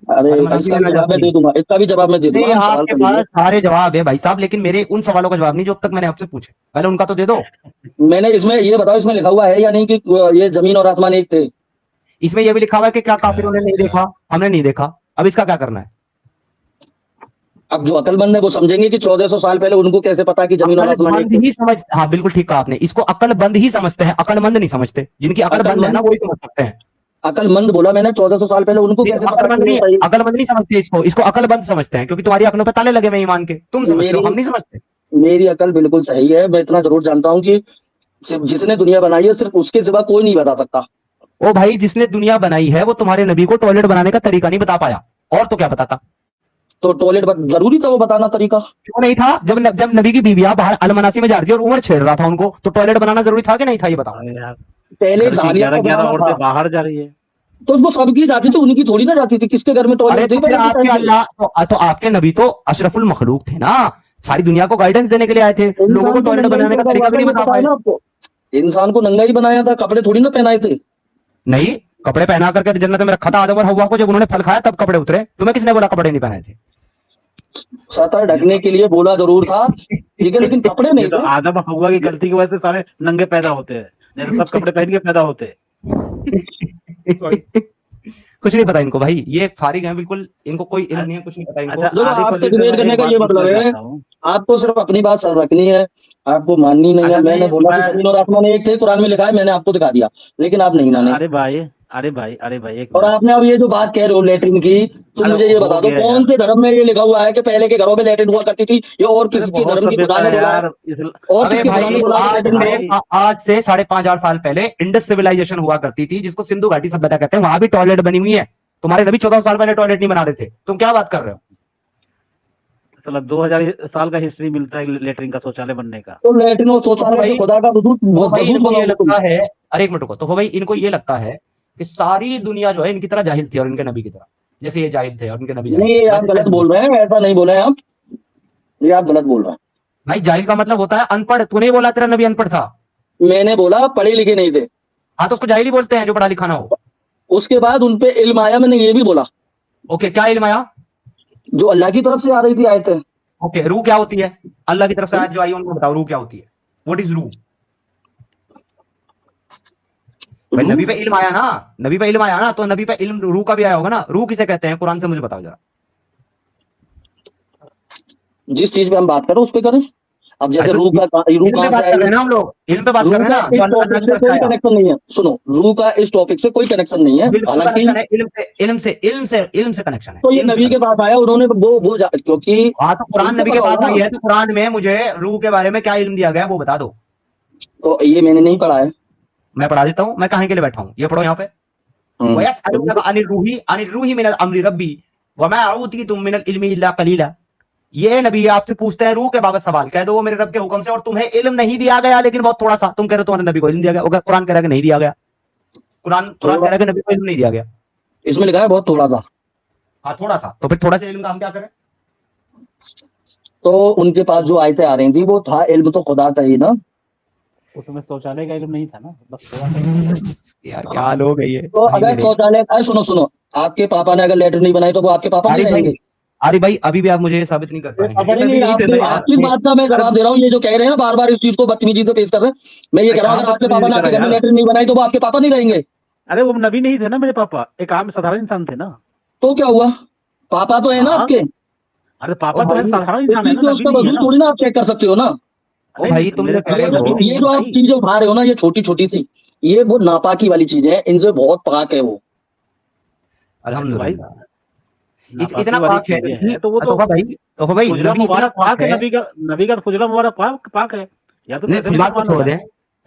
अरे इसका भी जवाब मैं दे दूंगा, इसका भी जवाब मैं दे नहीं, दूंगा। सवाल आपके कर पास लीजिए। सारे जवाब है भाई साहब, लेकिन मेरे उन सवालों का जवाब नहीं जो अब तक मैंने आपसे पूछे, पहले उनका तो दे दो। मैंने इसमें ये बताओ, इसमें लिखा हुआ है या नहीं कि ये जमीन और आसमान एक थे? इसमें यह भी लिखा हुआ है कि क्या काफिरों ने नहीं देखा? हमने नहीं देखा। अब इसका क्या करना है? अब जो अकलमंद है वो समझेंगे कि 1400 साल पहले उनको कैसे पता कि जमीन और आसमान एक अकलमंद थे। ही समझ, हाँ बिल्कुल ठीक कहा आपने, इसको अकलमंद ही समझते हैं, अकलमंद नहीं समझते। जिनकी अकलमंद है ना वही समझ सकते हैं। अकलमंद बोला मैंने, 1400 साल पहले उनको कैसे पता कि ये सही? अकलमंद नहीं समझते इसको अकलमंद समझते हैं, क्योंकि तुम्हारी अकलों पे ताले लगे हुए ईमान के। तुम समझते हो, हम नहीं समझते। मेरी अकल बिल्कुल सही है। मैं इतना जरूर जानता हूँ कि सिर्फ जिसने दुनिया बनाई है सिर्फ उसके सिवा कोई नहीं बता सकता। ओ भाई, जिसने दुनिया बनाई है वो तुम्हारे नबी को टॉयलेट बनाने का तरीका नहीं बता पाया, और तो क्या बताता? तो टॉयलेट जरूरी था वो बताना तरीका? क्यों नहीं था? जब नबी की बीवियां बाहर अलमनासी में जा रही थी और उमर छेड़ रहा था उनको, तो टॉयलेट बनाना जरूरी था कि नहीं था? ये बताओ। अरे यार, पहले घर की सालिया 11 औरतें बाहर जा रही है। तो वो सबकी जाती थी, उनकी थोड़ी ना जाती थी। किसके घर में अरे टॉयलेट तो थी? फिर आपके अल्लाह तो आपके नबी तो अशरफुल मखलूक थे ना, सारी दुनिया को गाइडेंस देने के लिए आए थे, लोगों को टॉयलेट बनाने का तरीका भी नहीं बता पाए। आपको इंसान को नंगा ही बनाया था, कपड़े थोड़ी ना पहनाए थे। नहीं, कपड़े पहना करके जन्नत में रखा था आदम और हव्वा को, जब उन्होंने फल खाया तब कपड़े उतरे। तुम्हें किसने बोला कपड़े नहीं पहनाए थे? सतर ढकने के लिए बोला जरूर था, ठीक है, लेकिन कपड़े ये नहीं तो थे। आदम हवा की गलती की वजह से सारे नंगे पैदा होते हैं, नहीं तो सब कपड़े पहन के पैदा होते हैं। कुछ नहीं पता इनको भाई, ये फारिग हैं बिल्कुल, इनको कोई इल्म नहीं है, कुछ नहीं पता इनको। अच्छा, देखो, आरिफ आपसे अली से डिबेट मैं करने एक का बात ये पूछना मतलब है, चाहता हूँ। आपको सिर्फ अपनी बात सर रखनी है, आपको माननी नहीं है। अच्छा, मैंने नहीं, बोला कि मैं- जमीन और आसमान एक थे, कुरान में लिखा है, मैंने आपको दिखा दिया, लेकिन आप नहीं माने। अरे भाई एक और मिनट। आपने अब ये जो बात कह रहे हो लेटरिन की, तो अरे मुझे ये हो बता दो गया कौन यार। से धर्म में ये लिखा हुआ है कि पहले के घरों में लेटरिन हुआ करती थी, या और अरे किसी के बहुत धर्म की खुदा सभ्यता ने है बोला है? यार और अबे किसके खुदा ने भाई, बोला है कि लेटरिन हुआ? आज से 5,500 साल पहले इंडस सिविलाइजेशन हुआ करती थी, जिसको सिंधु घाटी सभ्यता कहते हैं, वहां भी टॉयलेट बनी हुई है। तुम्हारे नबी 14 साल पहले टॉयलेट नहीं बना रहे थे, तुम क्या बात कर रहे हो? चलो 2000 साल का हिस्ट्री मिलता है लेटरिन का, शौचालय बनने का। तो लेटरिन और शौचालय से खुदा का वजूद तो भाई वजूद इनको ये बनाओगे तुम। लगता है, अरे एक मिनट रुको, तो भाई इनको ये लगता है कि सारी दुनिया जो है इनकी तरह जाहिल थी और इनके नबी की तरह, जैसे ये जाहिल थे और इनके नबी जाहिल नहीं, थे। ये आप वैसे गलत बोल रहे हैं, ऐसा नहीं बोले आप, ये आप गलत बोल रहे हैं। भाई जाहिल का मतलब होता है अनपढ़, तूने ही बोला तेरा नबी अनपढ़ था। मैंने बोला पढ़े लिखे नहीं थे, हाँ तो उसको जाहिल ही बोलते हैं जो पढ़ा लिखा ना हो। उसके बाद उनपे इल्म आया, मैंने ये भी बोला, ओके, क्या इल्म आया? जो अल्लाह की तरफ से आ रही थी आयतें। ओके, रूह क्या होती है? अल्लाह की तरफ से आयत जो आई है उनको बताओ, रूह क्या होती है? व्हाट इज रूह? भाई नबी पे इल्म आया ना, नबी पे इल्म आया ना, तो नबी पे इल्म रूह का भी आया होगा ना। रूह किसे कहते हैं? कुरान से मुझे बताओ जरा। जिस चीज पे हम बात करें उस पे करें। अब जैसे रूह का रूह इल्म पे कहाँ बात से कर रहे हैं आई? ना हम लोग, इल्म पे बात कर रूह रहे हैं का ना, इस टॉपिक से कोई कनेक्शन नहीं है। सुनो, रूह का इस टॉपिक से कोई कनेक्शन नहीं है, बिल्कुल हालांकि कनेक्शन है, इल्म से कनेक्शन है। तो ये इल्म से नबी के पास आया, उन्होंने वो क्योंकि हाँ तो कुरान उनको नबी के पता पास होगा आई ना। है, तो कुरान में मुझे रूह के बारे में क्या इल्म दिया गया है वो बता दो। तो ये मैंने नहीं पढ़ा है। मैं पढ़ा देता हूँ, मैं कहाँ के लिए बैठा हूँ, ये पढ़ो यहाँ पे। वयसअलूनका अनिर रूही मिनल अम्रि रब्बी वमा ऊतीतुम मिनल इल्मी इल्ला कलीला। ये नबी आपसे पूछते हैं रूह के बाबत सवाल, कह दो वो मेरे रब के हुक्म से, और तुम्हें इल्म नहीं दिया गया लेकिन बहुत थोड़ा सा। तुम कह रहे हो तुम्हारे नबी को इल्म दिया गया, अगर कुरान कह रहा है कि नहीं दिया गया। कुरान कह रहा है कि नबी को इल्म नहीं दिया गया। इसमें लिखा है बहुत थोड़ा सा। हाँ थोड़ा सा, तो फिर थोड़ा सा इल्म का हम क्या करें? तो उनके पास जो आयतें आ रही थी वो था इल्म तो खुदा का ही ना। उसमें शौचालय का इल्म नहीं था ना, बस थोड़ा सा। यार क्या लोग है ये। तो अगर शौचालय, सुनो, आपके पापा ने अगर लेटर नहीं बनाई तो वो आपके पापा नहीं रहेंगे? अरे भाई अभी भी आप मुझे ये साबित नहीं कर पाएंगे। आपकी बात का मैं जवाब दे रहा हूँ। ये जो कह रहे हैं बार बार इस चीज को बदतमीजी से पेश कर रहे हैं, मैं ये कह रहा हूँ अगर आपके पापा ने आपके घर में लेटर नहीं बनाई तो वो आपके पापा नहीं रहेंगे? अरे वो नबी नहीं थे ना मेरे पापा, एक आम साधारण इंसान थे ना। तो क्या हुआ? पापा तो है ना आपके। अरे पापा तो साधारण इंसान है ना, उसका वजूद थोड़ी ना आप चेक कर सकते हो ना। ओ भाई तुम लोग कह रहे हो, ये जो आप चीजें उठा रहे हो ना, ये छोटी छोटी सी, ये वो नापाकी वाली चीज है, इनसे बहुत पाक है वो। अल्हम्दुलिल्लाह इतना पाक है तो वो तो भाई, तो भाई खुजला मुबारक पाक है, नबी का खुजला मुबारक पाक है। या तो फुजलात को छोड़ दें,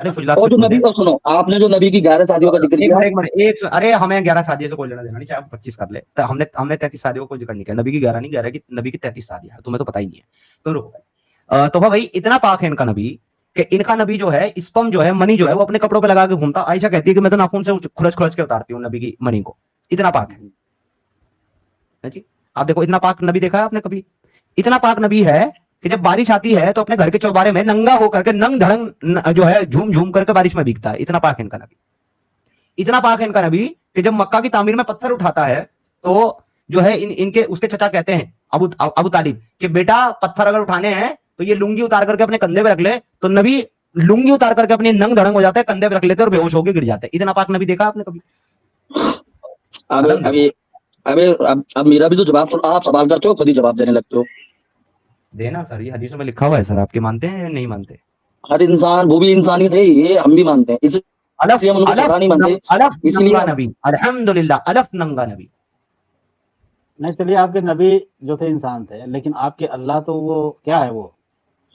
अरे फुजलात और जो नबी को सुनो, आपने जो नबी की 11 शादियों का जिक्र किया, अरे हमें 11 शादियों से कोई लेना देना नहीं, चाहे 25 कर ले। तो हमने 33 शादियों को जिक्र नहीं किया, नबी की 11 नहीं, 11 की नबी की 33 शादियां हैं, तुम्हें तो पता ही नहीं है। तो रुको, तो भाई इतना पाक है इनका नबी कि इनका नबी जो है स्पर्म जो है, मनी जो है, वो अपने कपड़ों पे लगा के घूमता। आयशा कहती है कि मैं तो नाखून से खुरच के उतारती हूँ नबी की मनी को, इतना पाक है जी। आप देखो इतना पाक नबी देखा है आपने कभी? इतना पाक नबी है कि जब बारिश आती है तो अपने घर के चौबारे में नंगा होकर के नंग धड़ंग जो है झूम झूम करके बारिश में भीगता है। इतना पाक है इनका नबी, इतना पाक है इनका नबी कि जब मक्का की तामीर में पत्थर उठाता है तो जो है इनके उसके चचा कहते हैं अबू तालिब कि बेटा पत्थर अगर उठाने हैं तो ये लुंगी उतार करके अपने कंधे पे रख ले। तो नबी लुंगी उतार करके अपनी नंग धड़ंग हो जाते हैं, कंधे पे रख लेते और बेहोश होकर गिर जाते हैं। इतना पाक नबी देखा आपने कभी? अब मेरा भी तो जवाब सुन, आप सवाल करते हो खुद ही जवाब देने लगते हो। देना सर, ये हदीसों में लिखा हुआ है सर, आपके मानते हैं या नहीं मानते? हर इंसान, वो भी इंसान ही थे, ये हम भी मानते हैं, इसलिए हम उनको खुदा नहीं मानते, इसलिए नबी अल्हम्दुलिल्लाह अलफ नंगा नबी। नहीं चलिए, आपके नबी जो थे इंसान थे, लेकिन आपके अल्लाह तो वो क्या है? वो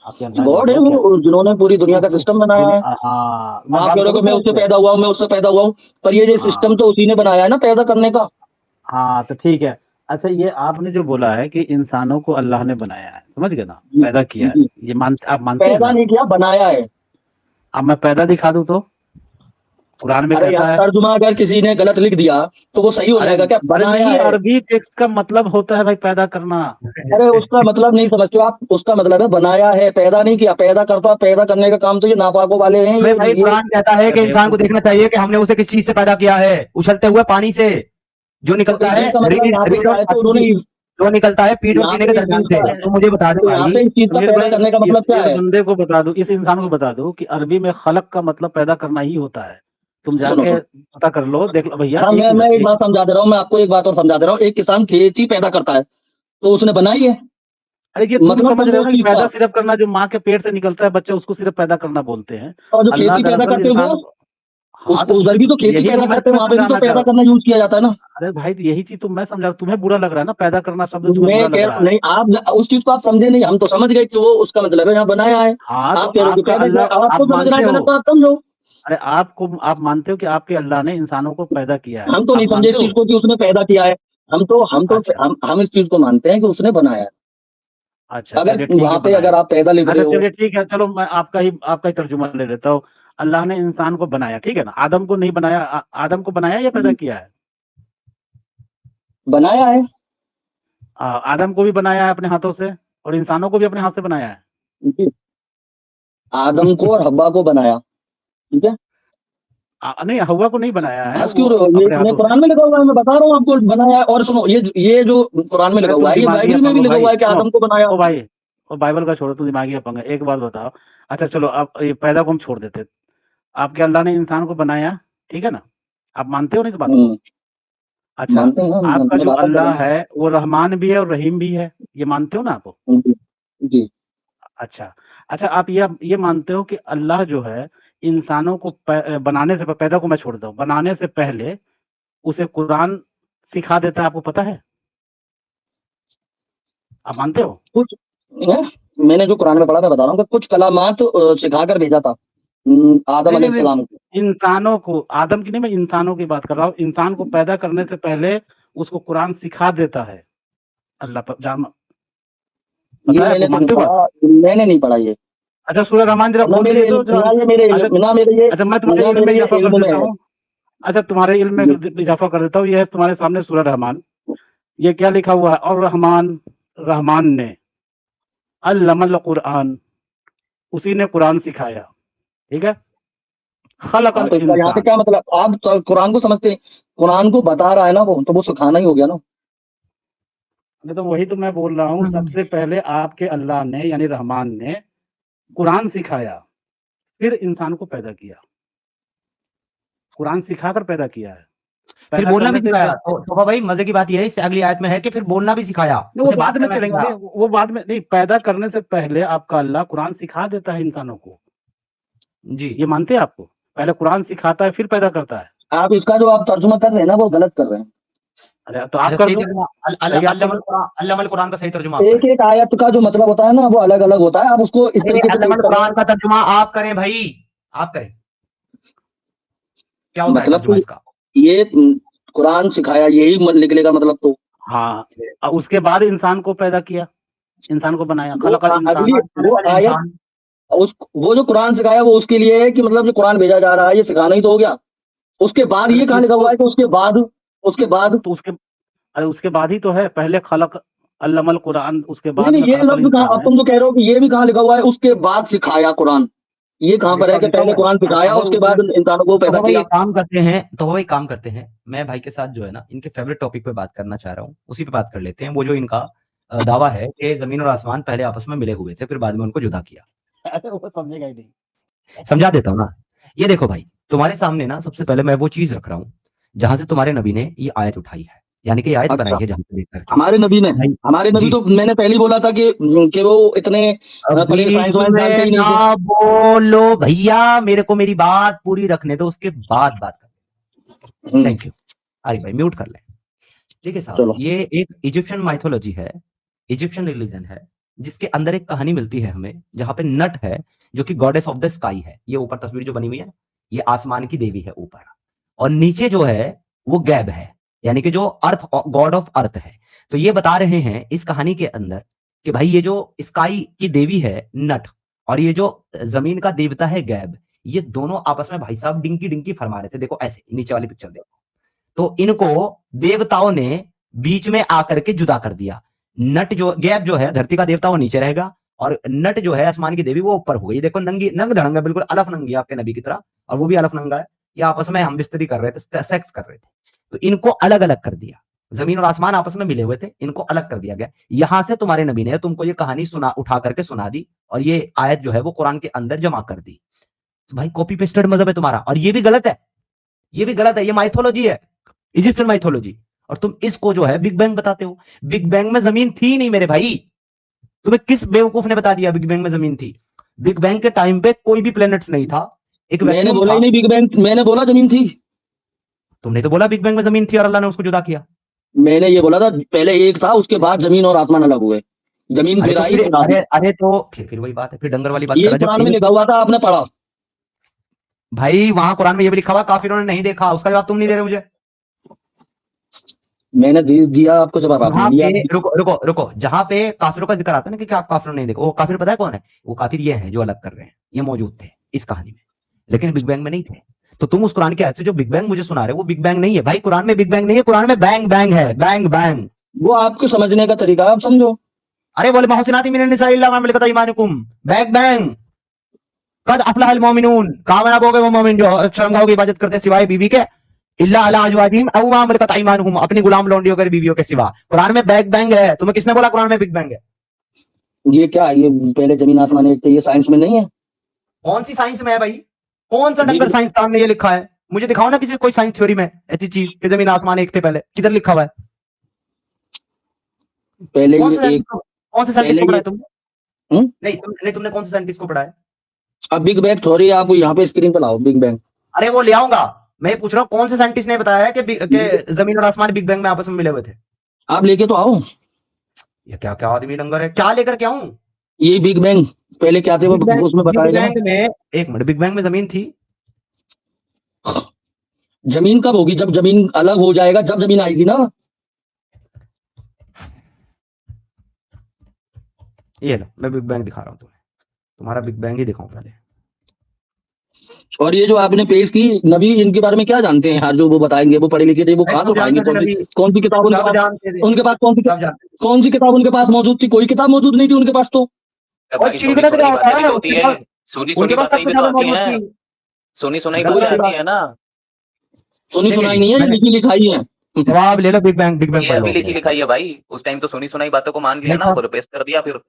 आपके अल्लाह गॉड है, वो जिन्होंने पूरी दुनिया का सिस्टम बनाया है। हाँ, आप कह रहे हो मैं उससे पैदा हुआ हूँ, मैं उससे पैदा हुआ हूँ, पर ये सिस्टम तो उसी ने बनाया है ना पैदा करने का। हाँ तो ठीक है। अच्छा, ये आपने जो बोला है कि इंसानों को अल्लाह ने बनाया है, समझ गए ना, पैदा किया है, ये आप मानते हैं? पैदा नहीं किया, बनाया है। अब मैं पैदा दिखा दूं तो कुरान में अरे कहता यार है। तर्जुमा अगर किसी ने गलत लिख दिया तो वो सही हो अरे जाएगा क्या? अरे बनाया नहीं, है। अरबी टेक्स्ट का मतलब होता है भाई पैदा करना। अरे उसका मतलब नहीं समझते हो आप, उसका मतलब है बनाया है, पैदा नहीं किया। पैदा करता, पैदा करने का काम तो ये नापाकों वाले हैं। हमें भाई ये कुरान कहता है कि अरे इंसान को बेवकूफ, देखना चाहिए कि हमने उसे किस चीज से पैदा किया है, उछलते हुए पानी से जो तो निकलता इस है चीज का मतलब रीढ़ यहाँ पे रीढ़ क्या और है, तो छाती उन्होंने की, जो निकलता है पीठ और यहाँ सीने पे के इस दरमियान चीज से। का, तो मुझे बता दे तो यहाँ भाई, पे इस चीज का सुनील पैदा भाई, करने का मतलब क्या इस है? बंदे को बता दो, इस इंसान को बता दो कि अरबी में खलक का मतलब पैदा करना ही होता है। तुम सुनो जाके सुनो, पता कर लो, देख लो भैया, हाँ एक मैं मिनट एक बात समझा दे रहा हूँ, मैं आपको एक बात और समझा दे रहा हूँ। एक किसान खेती पैदा करता है तो उसने बनाई है, अरे ये तुम मतलब समझ रहे समझो हो उस ना कि चीज पैदा का। सिर्फ करना जो माँ के पेट से निकलता है बच्चा, उसको सिर्फ पैदा करना बोलते हैं। और जो अल्लाह खेती पैदा दरअसल करते इंसान हो को, हाँ उस तो उधर भी तो खेती यही तो पैदा मैं करते हैं, तुम्हें वहां पे भी तो समझाना चाह पैदा रहा हूँ। करना यूज किया जाता है ना। अरे भाई यही चीज तो मैं समझा, तुम्हें बुरा लग रहा है ना, पैदा करना शब्द तुम्हें मैं बुरा लग कह रहा है। नहीं, आप उस चीज को आप समझे नहीं, हम तो समझ गए कि वो उसका मतलब है यहाँ बनाया है। हाँ तो आप कह रहे हो कि आपका पैदा किया है, अल्लाह, अब आप आपको समझना मानते है हो, गलत तो आप समझो। अरे आपको, आप मानते हो कि आपके अल्लाह ने इंसानों को पैदा किया है, हम तो नहीं आप समझे मानते इस चीज हो? को कि उसने पैदा किया है। अच्छा हम इस चीज को मानते हैं कि उसने बनाया है। अच्छा, अगर चलिए ठीक है, वहां पे बनाया। अगर आप पैदा लिख अच्छा रहे हो, चलिए ठीक है, चलो मैं आपका ही तर्जुमा ले लेता हूँ। अल्लाह ने इंसान को बनाया, ठीक है ना, आदम को नहीं बनाया, आदम को बनाया या पैदा किया है? बनाया है। आदम को भी बनाया है अपने हाथों से, और इंसानों को भी अपने हाथ से बनाया है। जी, आदम को और हब्बा को बनाया, ठीक है। नहीं, हवा को नहीं बनाया है हंस वो क्यों रहे हो? अपने ये हाथों से। कुरान में लिखा हुआ है, मैं बता रहा हूँ आपको, बनाया है। और सुनो, ये जो कुरान में लिखा अरे हुआ तुम है, ये दिमागी बाइबल में अपंग भी हो लिखा भाई, हुआ है कि सुनो, आदम को बनाया। ओ भाई, वो बाइबल का छोड़ो, तुम दिमागी अपंग है, एक बात बताओ। अच्छा चलो, अब ये पैदा को हम छोड़ देते, आपके अल्लाह ने इंसान को बनाया, ठीक है ना, आप मानते हो ना इस बात को? अच्छा, मानते हैं हम, आपका मैं जो बात कर रहा अल्लाह है वो रहमान भी है और रहीम भी है, ये मानते हो ना आप? हूँ। जी जी। अच्छा, अच्छा, आप ये मानते हो कि अल्लाह जो है इंसानों को बनाने से, पैदा को मैं छोड़ दूं, बनाने से पहले उसे कुरान सिखा देता है, आपको पता है? आप मानते हो? कुछ हैं? मैंने जो कुरान में पढ़ा, मैं बता रहा हूँ कि कुछ कलामात सिखा कर भेजा था आदम नहीं नहीं अलैहिस्सलाम को। नहीं, इंसानों को, आदम की नहीं, मैं इंसानों की बात कर रहा हूँ। इंसान को पैदा करने से पहले उसको कुरान सिखा देता है अल्लाह पर, जान, ये पता है मैंने आपको, तो नहीं मानते हो बात? पढ़ा, मैंने नहीं पढ़ा ये। अच्छा सूरह रहमान जरा और ना खोल मेरे लीजिए तो ना ये मेरे अच्छा, ना मेरे ये अच्छा मैं तुम्हारे ना इल्म में मेरे ये इजाफा कर इल्म में देता है। हूँ। अच्छा तुम्हारे इल्म जी में इजाफा कर देता हूँ, ये है तुम्हारे सामने सूरह रहमान, ये क्या लिखा हुआ है, और रहमान, रहमान ने अल्लमल कुरान, उसी ने कुरान सिखाया, ठीक है, हाँ, खलकल तो इसका यहाँ पे इंसान। क्या मतलब? आप तो कुरान को समझते हैं, कुरान को बता रहा है ना वो, तो वो सिखाना ही हो गया ना। नहीं तो वही तो मैं बोल रहा हूँ, सबसे पहले आपके अल्लाह ने यानी रहमान ने कुरान सिखाया, फिर इंसान को पैदा किया, कुरान सिखाकर पैदा किया है, फिर पैदा बोलना भी करने से सिखाया। तो तोबा भाई मजे की बात यह है, इससे अगली आयत में है कि फिर बोलना भी सिखाया, नहीं वो उसे बाद बात में करना चलेंगे, सिखाया। नहीं वो बाद में नहीं, पैदा करने से पहले आपका अल्लाह कुरान सिखा देता है इंसानों को, जी, ये मानते हैं आपको? पहले कुरान सिखाता है फिर पैदा करता है। आप इसका जो आप तर्जुमा कर रहे हैं ना, वो गलत कर रहे हैं। अरे तो आप अच्छा कर सही दो, तर्जुमा, सही आप कर अल्लामल दो। कुरान, अल्लामल कुरान का सही तर्जुमा आप एक करें। एक आयत का जो मतलब होता है ना, वो अलग अलग होता है। आप उसको इस नहीं तरीके से अल्लामल यूज कर रहे कुरान का तर्जुमा आप करें भाई, आप करें, क्या हैं। होता है मतलब तर्जुमा तो इसका? ये कुरान सिखाया, यही निकलेगा मतलब। तो हाँ, उसके बाद इंसान को पैदा किया, इंसान को बनाया, खलकल इंसान। अगली वो खलकल आयत, इंसान। वो जो कुरान सिखाया वो उसके लिए है कि मतलब जो कुरान भेजा जा रहा है, ये सिखाना ही तो हो गया। उसके बाद अरे ये कहाँ लिखा इसको हुआ है कि उसके बाद तो उसके, अरे उसके बाद ही तो है, पहले खलक अल्लमल कुरान, उसके नहीं बाद नहीं, में ये खलकल लफ्ज कहाँ, इंसान अब है। तुम जो कह रहे हो कि ये भी कहाँ लिखा हुआ है उसके बाद सिखाया कुरान? ये कहाँ हाँ पर है लिखा कि लिखा पहले हुआ कुरान है, सिखाया, अगर उसके उसमें, बाद इंसानों को तो पैदा भाई किया? एक काम करते हैं, तो भाई काम करते हैं, मैं भाई के साथ जो है ना इनके फेवरेट टॉपिक पे बात करना चाह रहा हूँ, उसी पे बात कर लेते हैं। वो जो इनका दावा है कि जमीन और आसमान पहले आपस में मिले हुए थे, फिर बाद में उनको जुदा किया। अरे वो समझेगा ही नहीं। समझा देता हूँ ना। ये देखो भाई, तुम्हारे सामने ना सबसे पहले मैं वो चीज रख रहा हूँ जहां से तुम्हारे नबी ने ये आयत उठाई है, यानी कि ये आयत बनाई अच्छा, है जहां से देख करके। हमारे नबी ने भाई हमारे नबी जी, तो मैंने पहले ही बोला था कि वो इतने परे बीच साइंस वाइंस जानते में ही ना नहीं थे। बोलो भैया, मेरे को मेरी बात पूरी रखने दो, उसके बाद बात कर। Thank you. अरे भाई म्यूट कर ले। ठीक है साहब, चलो। ये एक इजिप्शियन माइथोलॉजी है, इजिप्शियन रिलीजन है, जिसके अंदर एक कहानी मिलती है हमें, जहां पे नट है जो कि गॉडेस ऑफ द स्काई है। ये ऊपर तस्वीर जो बनी हुई है, ये आसमान की देवी है ऊपर, और नीचे जो है वो गैब है, यानी कि जो अर्थ, गॉड ऑफ अर्थ है। तो ये बता रहे हैं इस कहानी के अंदर कि भाई ये जो स्काई की देवी है नट, और ये जो जमीन का देवता है गैब, ये दोनों आपस में भाई साहब डिंकी डिंकी फरमा रहे थे। देखो ऐसे, नीचे वाली पिक्चर देखो, तो इनको देवताओं ने बीच में आकर के जुदा कर दिया। नट जो गैप जो है, धरती का देवता वो नीचे रहेगा, और नट जो है आसमान की देवी वो ऊपर हो गई। देखो नंगी नंग धड़ंगा, बिल्कुल अलफ नंगी आपके नबी की तरह, और वो भी अलफ नंगा है। ये आपस में हम बिस्तरी कर रहे थे, सेक्स कर रहे थे, तो इनको अलग अलग कर दिया। जमीन और आसमान आपस में मिले हुए थे, इनको अलग कर दिया गया। यहां से तुम्हारे नबी ने तुमको ये कहानी सुना, उठा करके सुना दी, और ये आयत जो है वो कुरान के अंदर जमा कर दी। तो भाई कॉपी पेस्टेड मजहब है तुम्हारा, और ये भी गलत है, ये भी गलत है। ये माइथोलॉजी है, इजिप्शियन माइथोलॉजी, और तुम इसको जो है बिग बैंग बताते हो। बिग बैंग में जमीन थी नहीं मेरे भाई, तुम्हें किस बेवकूफ ने बता दिया बिग बैंग में जमीन थी? बिग बैंग के टाइम पे कोई भी प्लेनेट्स नहीं था, एक मैंने वैक्यूम बोला था। ही नहीं बिग बैंग, मैंने बोला जमीन थी। तुमने तो बोला बिग बैंग में जमीन थी और अल्लाह ने उसको जुदा किया। मैंने ये बोला था पहले एक था, उसके बाद जमीन और आसमान अलग हुए, जमीन अरे फिर तो आई फिर फिर आसमान। अरे तो फिर वही बात है, फिर डंगर वाली बात ये करा। जब कुरान में लिखा हुआ था, आपने पढ़ा? भाई वहां कुरान में ये भी लिखा हुआ, काफिरों ने नहीं देखा, उसका जवाब तुम नहीं दे रहे मुझे। मैंने दिया आपको जवाब, आपने जहां लिया। पे रुको रुको रुको, जहां पे काफिरों का जिक्र आता है ना कि आप काफिरों ने नहीं देखा, वो काफिर पता है कौन है? वो काफिर ये है जो अलग कर रहे हैं, ये मौजूद थे इस कहानी में, लेकिन बिग बैंग में नहीं थे। तो तुम उस कुरान के आयत से जो बिग बैंग मुझे सुना रहे हो वो बिग बैंग नहीं है भाई। कुरान में बिग बैंग नहीं है, कुरान में बैंग बैंग है, बैंग बैंग। वो आपको समझने का तरीका, आप समझो। अरे बोले महसिनाती मिनन निसा इल्ला मा मलकत ईमानुकुम, बैंग बैंग। कद अफलहल मोमिनून, कामयाब हो गए वो मोमिन जो शर्मगाहों की इबादत करते सिवाय बीवी के, इल्ला अला अजवाजिहिम औ मा मलकत ईमानुहुम, अपनी गुलाम लौंडियों के बीवियों के सिवा। कुरान में बैग बैंग है, तुम्हें किसने बोला कुरान में बिग बैंग है? ये क्या, ये पहले जमीन आसमान एक थे, ये साइंस में नहीं है? कौन सी साइंस में है भाई? कौन सा डंगर बिग साइंसदान ने ये लिखा है? मुझे दिखाओ ना किसी कोई साइंस थ्योरी में ऐसी चीज कि जमीन आसमान एक थे पहले, किधर लिखा हुआ है? पहले कौन ये से एक, कौन से साइंटिस्ट को पहले पढ़ा ये है तुमने? नहीं तुमने कौन से साइंटिस्ट को पढ़ा है? अब बिग बैंग थ्योरी आप यहाँ पे स्क्रीन पे लाओ, बिग बैंग। अरे वो ले आऊंगा, मैं ये पूछ रहा हूँ कौन से साइंटिस्ट ने बताया है कि जमीन और आसमान बिग बैंग में आपस में मिले हुए थे? आप लेके तो आओ। ये क्या क्या आदमी डंगर है, क्या लेकर के आऊं? ये बिग बैंग पहले क्या थे वो बिग बैंग, उसमें बिग बताएगा ना। बैंग में, एक मिनट, बिग बैंग में जमीन थी? जमीन कब होगी? जब जमीन अलग हो जाएगा, जब जमीन आएगी ना। ये लो मैं बिग बैंग दिखा रहा हूँ तुम्हें, तुम्हारा बिग बैंग ही दिखाऊं पहले। और ये जो आपने पेश की, नबी इनके बारे में क्या जानते हैं यार? जो वो बताएंगे, वो पढ़े लिखे थे, वो कहाँ से उठाएंगे? कौन सी किताब उनके सब पास? जानते थे, उनके पास सब जानते थे। कौन सी किताब उनके पास मौजूद थी? कोई किताब मौजूद नहीं थी उनके पास तो। और भाई चीख सोनी ना सुनाई क्या होता बातें भी है तो होती उसके है, पास, सुनी उनके सुनी पास सब बातें भी तो किताबें आती मौजूद हैं, थी। सुनी सुनाई गलत बातें वाली आती बात है ना। सुनी देखिए सुनाई नहीं है, ये मैंने लिखी लिखाई है। जवाब ले लो, बिग बैंग, बिग बैंग ये पढ़ लो अभी लिखी अपने। लिखाई है भाई, उस टाइम तो सुनी सुनाई बातों को मान लिया भाई ना, साहब, और पेश कर दिया फिर।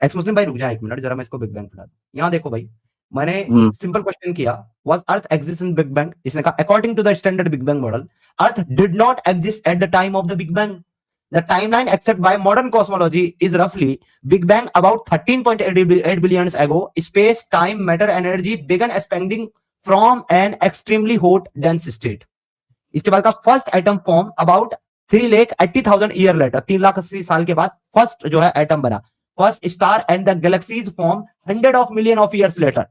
एक्स मुस्लिम भाई रुक जा एक मिनट, जरा मैं इसको बिग बैंग पढ़ा दूं। यहाँ देखो भाई, मैंने हम्म, सिंपल क्वेश्चन किया, was earth exist in Big Bang? इसने कहा according to the standard Big Bang model, earth did not exist at the time of the Big Bang. The timeline accepted by modern cosmology is roughly Big Bang about 13.8 billion ago. Space, time, matter, energy began expanding from an extremely hot dense state. इसके बाद का first atom form about 3,80,000 year later, 3,80,000 साल के बाद first जो है atom बना। First star and the galaxies form 100 of years later.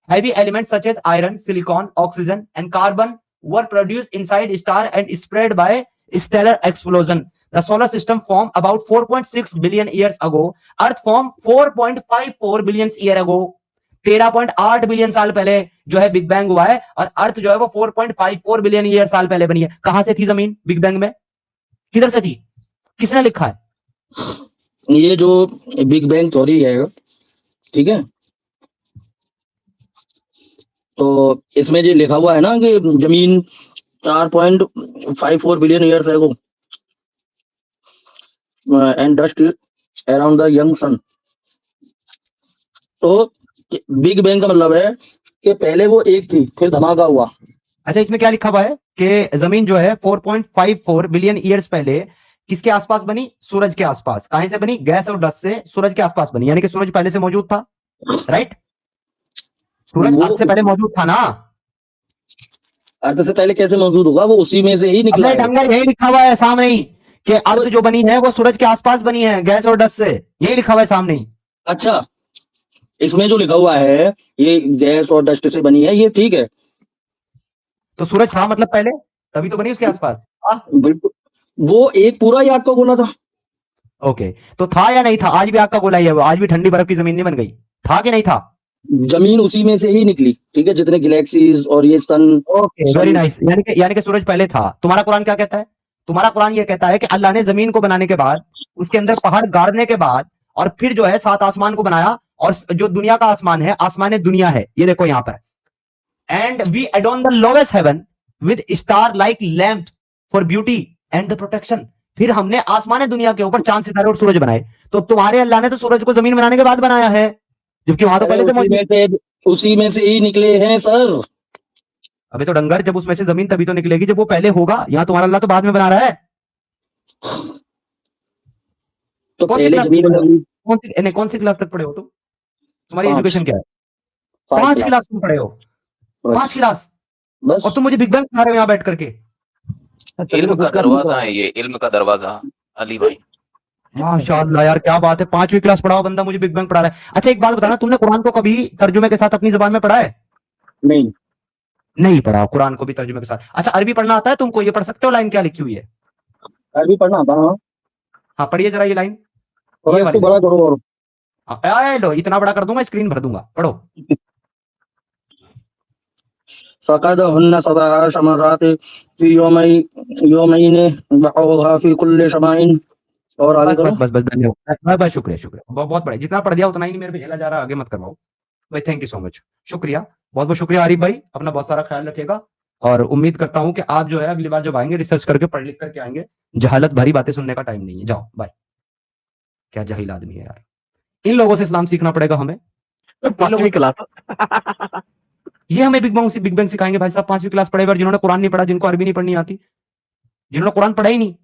Heavy elements such as iron, silicon, oxygen, and carbon were produced inside star and spread by stellar explosion. The solar system formed about 4.6 billion years ago. Earth formed 4.54 billion years ago. 13.8 billion साल पहले जो है big bang हुआ है, और अर्थ जो है वो 4.54 बिलियन ईयर साल पहले बनी है। कहां से थी जमीन बिग बैंग में? किधर से थी? किसने लिखा है? ये जो बिग बैंग थ्योरी है, ठीक है, तो इसमें जो लिखा हुआ है ना कि जमीन 4.54 billion years ago and dust around the young son. तो बिग बैंग का मतलब है कि पहले वो एक थी, फिर धमाका हुआ। अच्छा, इसमें क्या लिखा हुआ है कि जमीन जो है 4.54 बिलियन ईयर्स पहले किसके आसपास बनी? सूरज के आसपास। कहां से बनी? गैस और डस्ट से सूरज के आसपास बनी, यानी कि सूरज पहले से मौजूद था, राइट? सूरज अर्थ से पहले मौजूद था ना? अर्थ से पहले कैसे मौजूद होगा? वो उसी में से ही निकला अपने है। ढंगर यही लिखा हुआ है सामने ही कि अर्थ जो बनी है वो सूरज के आसपास बनी है, गैस और डस्ट से, यही लिखा हुआ है सामने ही। अच्छा, इसमें जो लिखा हुआ है ये गैस और डस्ट से बनी है, ये ठीक है। तो सूरज था मतलब पहले, तभी तो बनी उसके आसपास। बिल्कुल, वो एक पूरा ही आग का गोला था। ओके, तो था या नहीं था? आज भी आग का गोला ही है वो, आज भी ठंडी बर्फ की जमीन नहीं बन गई, था कि नहीं था? जमीन उसी में से ही निकली, ठीक है, जितने गैलेक्सीज और ये सन। Okay very nice. यानी कि सूरज पहले था। तुम्हारा कुरान क्या कहता है? तुम्हारा कुरान ये कहता है कि अल्लाह ने जमीन को बनाने के बाद, उसके अंदर पहाड़ गाड़ने के बाद, और फिर जो है 7 आसमान को बनाया, और जो दुनिया का आसमान है, आसमान दुनिया है, ये देखो यहां पर, and we adorn the lowest heaven with star like lamp for beauty and the protection. फिर हमने आसमान दुनिया के ऊपर चांद सितारे और सूरज बनाए। तो तुम्हारे अल्लाह ने तो सूरज को जमीन बनाने के बाद बनाया है, जबकि वहां तो पहले से मौजूद। उसी में से ही निकले हैं सर। अबे तो डंगर, जब उसमें से जमीन तभी तो निकलेगी जब वो पहले होगा। यहाँ तुम्हारा अल्लाह तो बाद में बना रहा है। तो कौन सी पहले क्लास जमीन बनी। कौन सी क्लास तक पढ़े हो तुम? तुम्हारी 5 एजुकेशन क्या है? 5 क्लास तुम पढ़े हो? 5 क्लास? बस। और तुम मुझे बिग बैंग सिखा रहे हो यहाँ बैठ करके? इल्म का दरवाजा है ये, इल्म का दरवाजा अली भाई। माशाल्लाह यार, क्या बात है। 5वीं क्लास पढ़ा हुआ बंदा मुझे बिग बैंग पढ़ा रहा है। अच्छा एक बात बताना, तुमने कुरान को कभी तर्जुमे के साथ अपनी जबान में पढ़ा है? नहीं, नहीं पढ़ा कुरान को भी तर्जुमे के साथ। अच्छा अरबी पढ़ना आता है तुमको? ये पढ़ सकते हो लाइन क्या लिखी हुई है? अरबी पढ़ना आता है। हाँ पढ़िए जरा ये लाइन। और ये इसको वाली बड़ा करो और लो, इतना बड़ा कर दूंगा, स्क्रीन भर दूंगा, पढ़ो। फक़द हुन्ना सबअ शमरात फी यौमैन बअूहा फी कुल्लि शमाइन। और आगे बस करो। बस बस बस बस शुक्रिया शुक्रिया, बहुत बढ़िया। जितना पढ़ दिया उतना ही मेरे पे झेला जा रहा है, आगे मत करवाओ भाई। थैंक यू सो मच, शुक्रिया, बहुत बहुत शुक्रिया आरिफ भाई। अपना बहुत सारा ख्याल रखिएगा, और उम्मीद करता हूँ कि आप जो है अगली बार जब आएंगे रिसर्च करके पढ़ लिख करके आएंगे। जहालत भरी बातें सुनने का टाइम नहीं है। जाओ बाय। क्या जाहिल आदमी है यार, इन लोगों से इस्लाम सीखना पड़ेगा हमें। 5वीं क्लास। ये हमें बिग बैंग सिखाएंगे भाई साहब? 5वीं क्लास पढ़े बार, जिन्होंने कुरान नहीं पढ़ा, जिनको अरबी नहीं पढ़नी आती, जिन्होंने कुरान पढ़ा ही नहीं,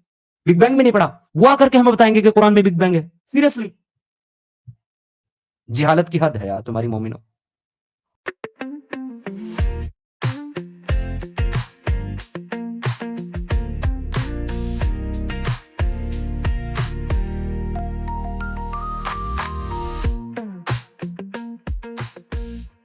बिग बैंग भी नहीं पढ़ा, वो आकर के हमें बताएंगे कि कुरान में बिग बैंग है? सीरियसली, जिहालत की हद है यार तुम्हारी मोमिनो।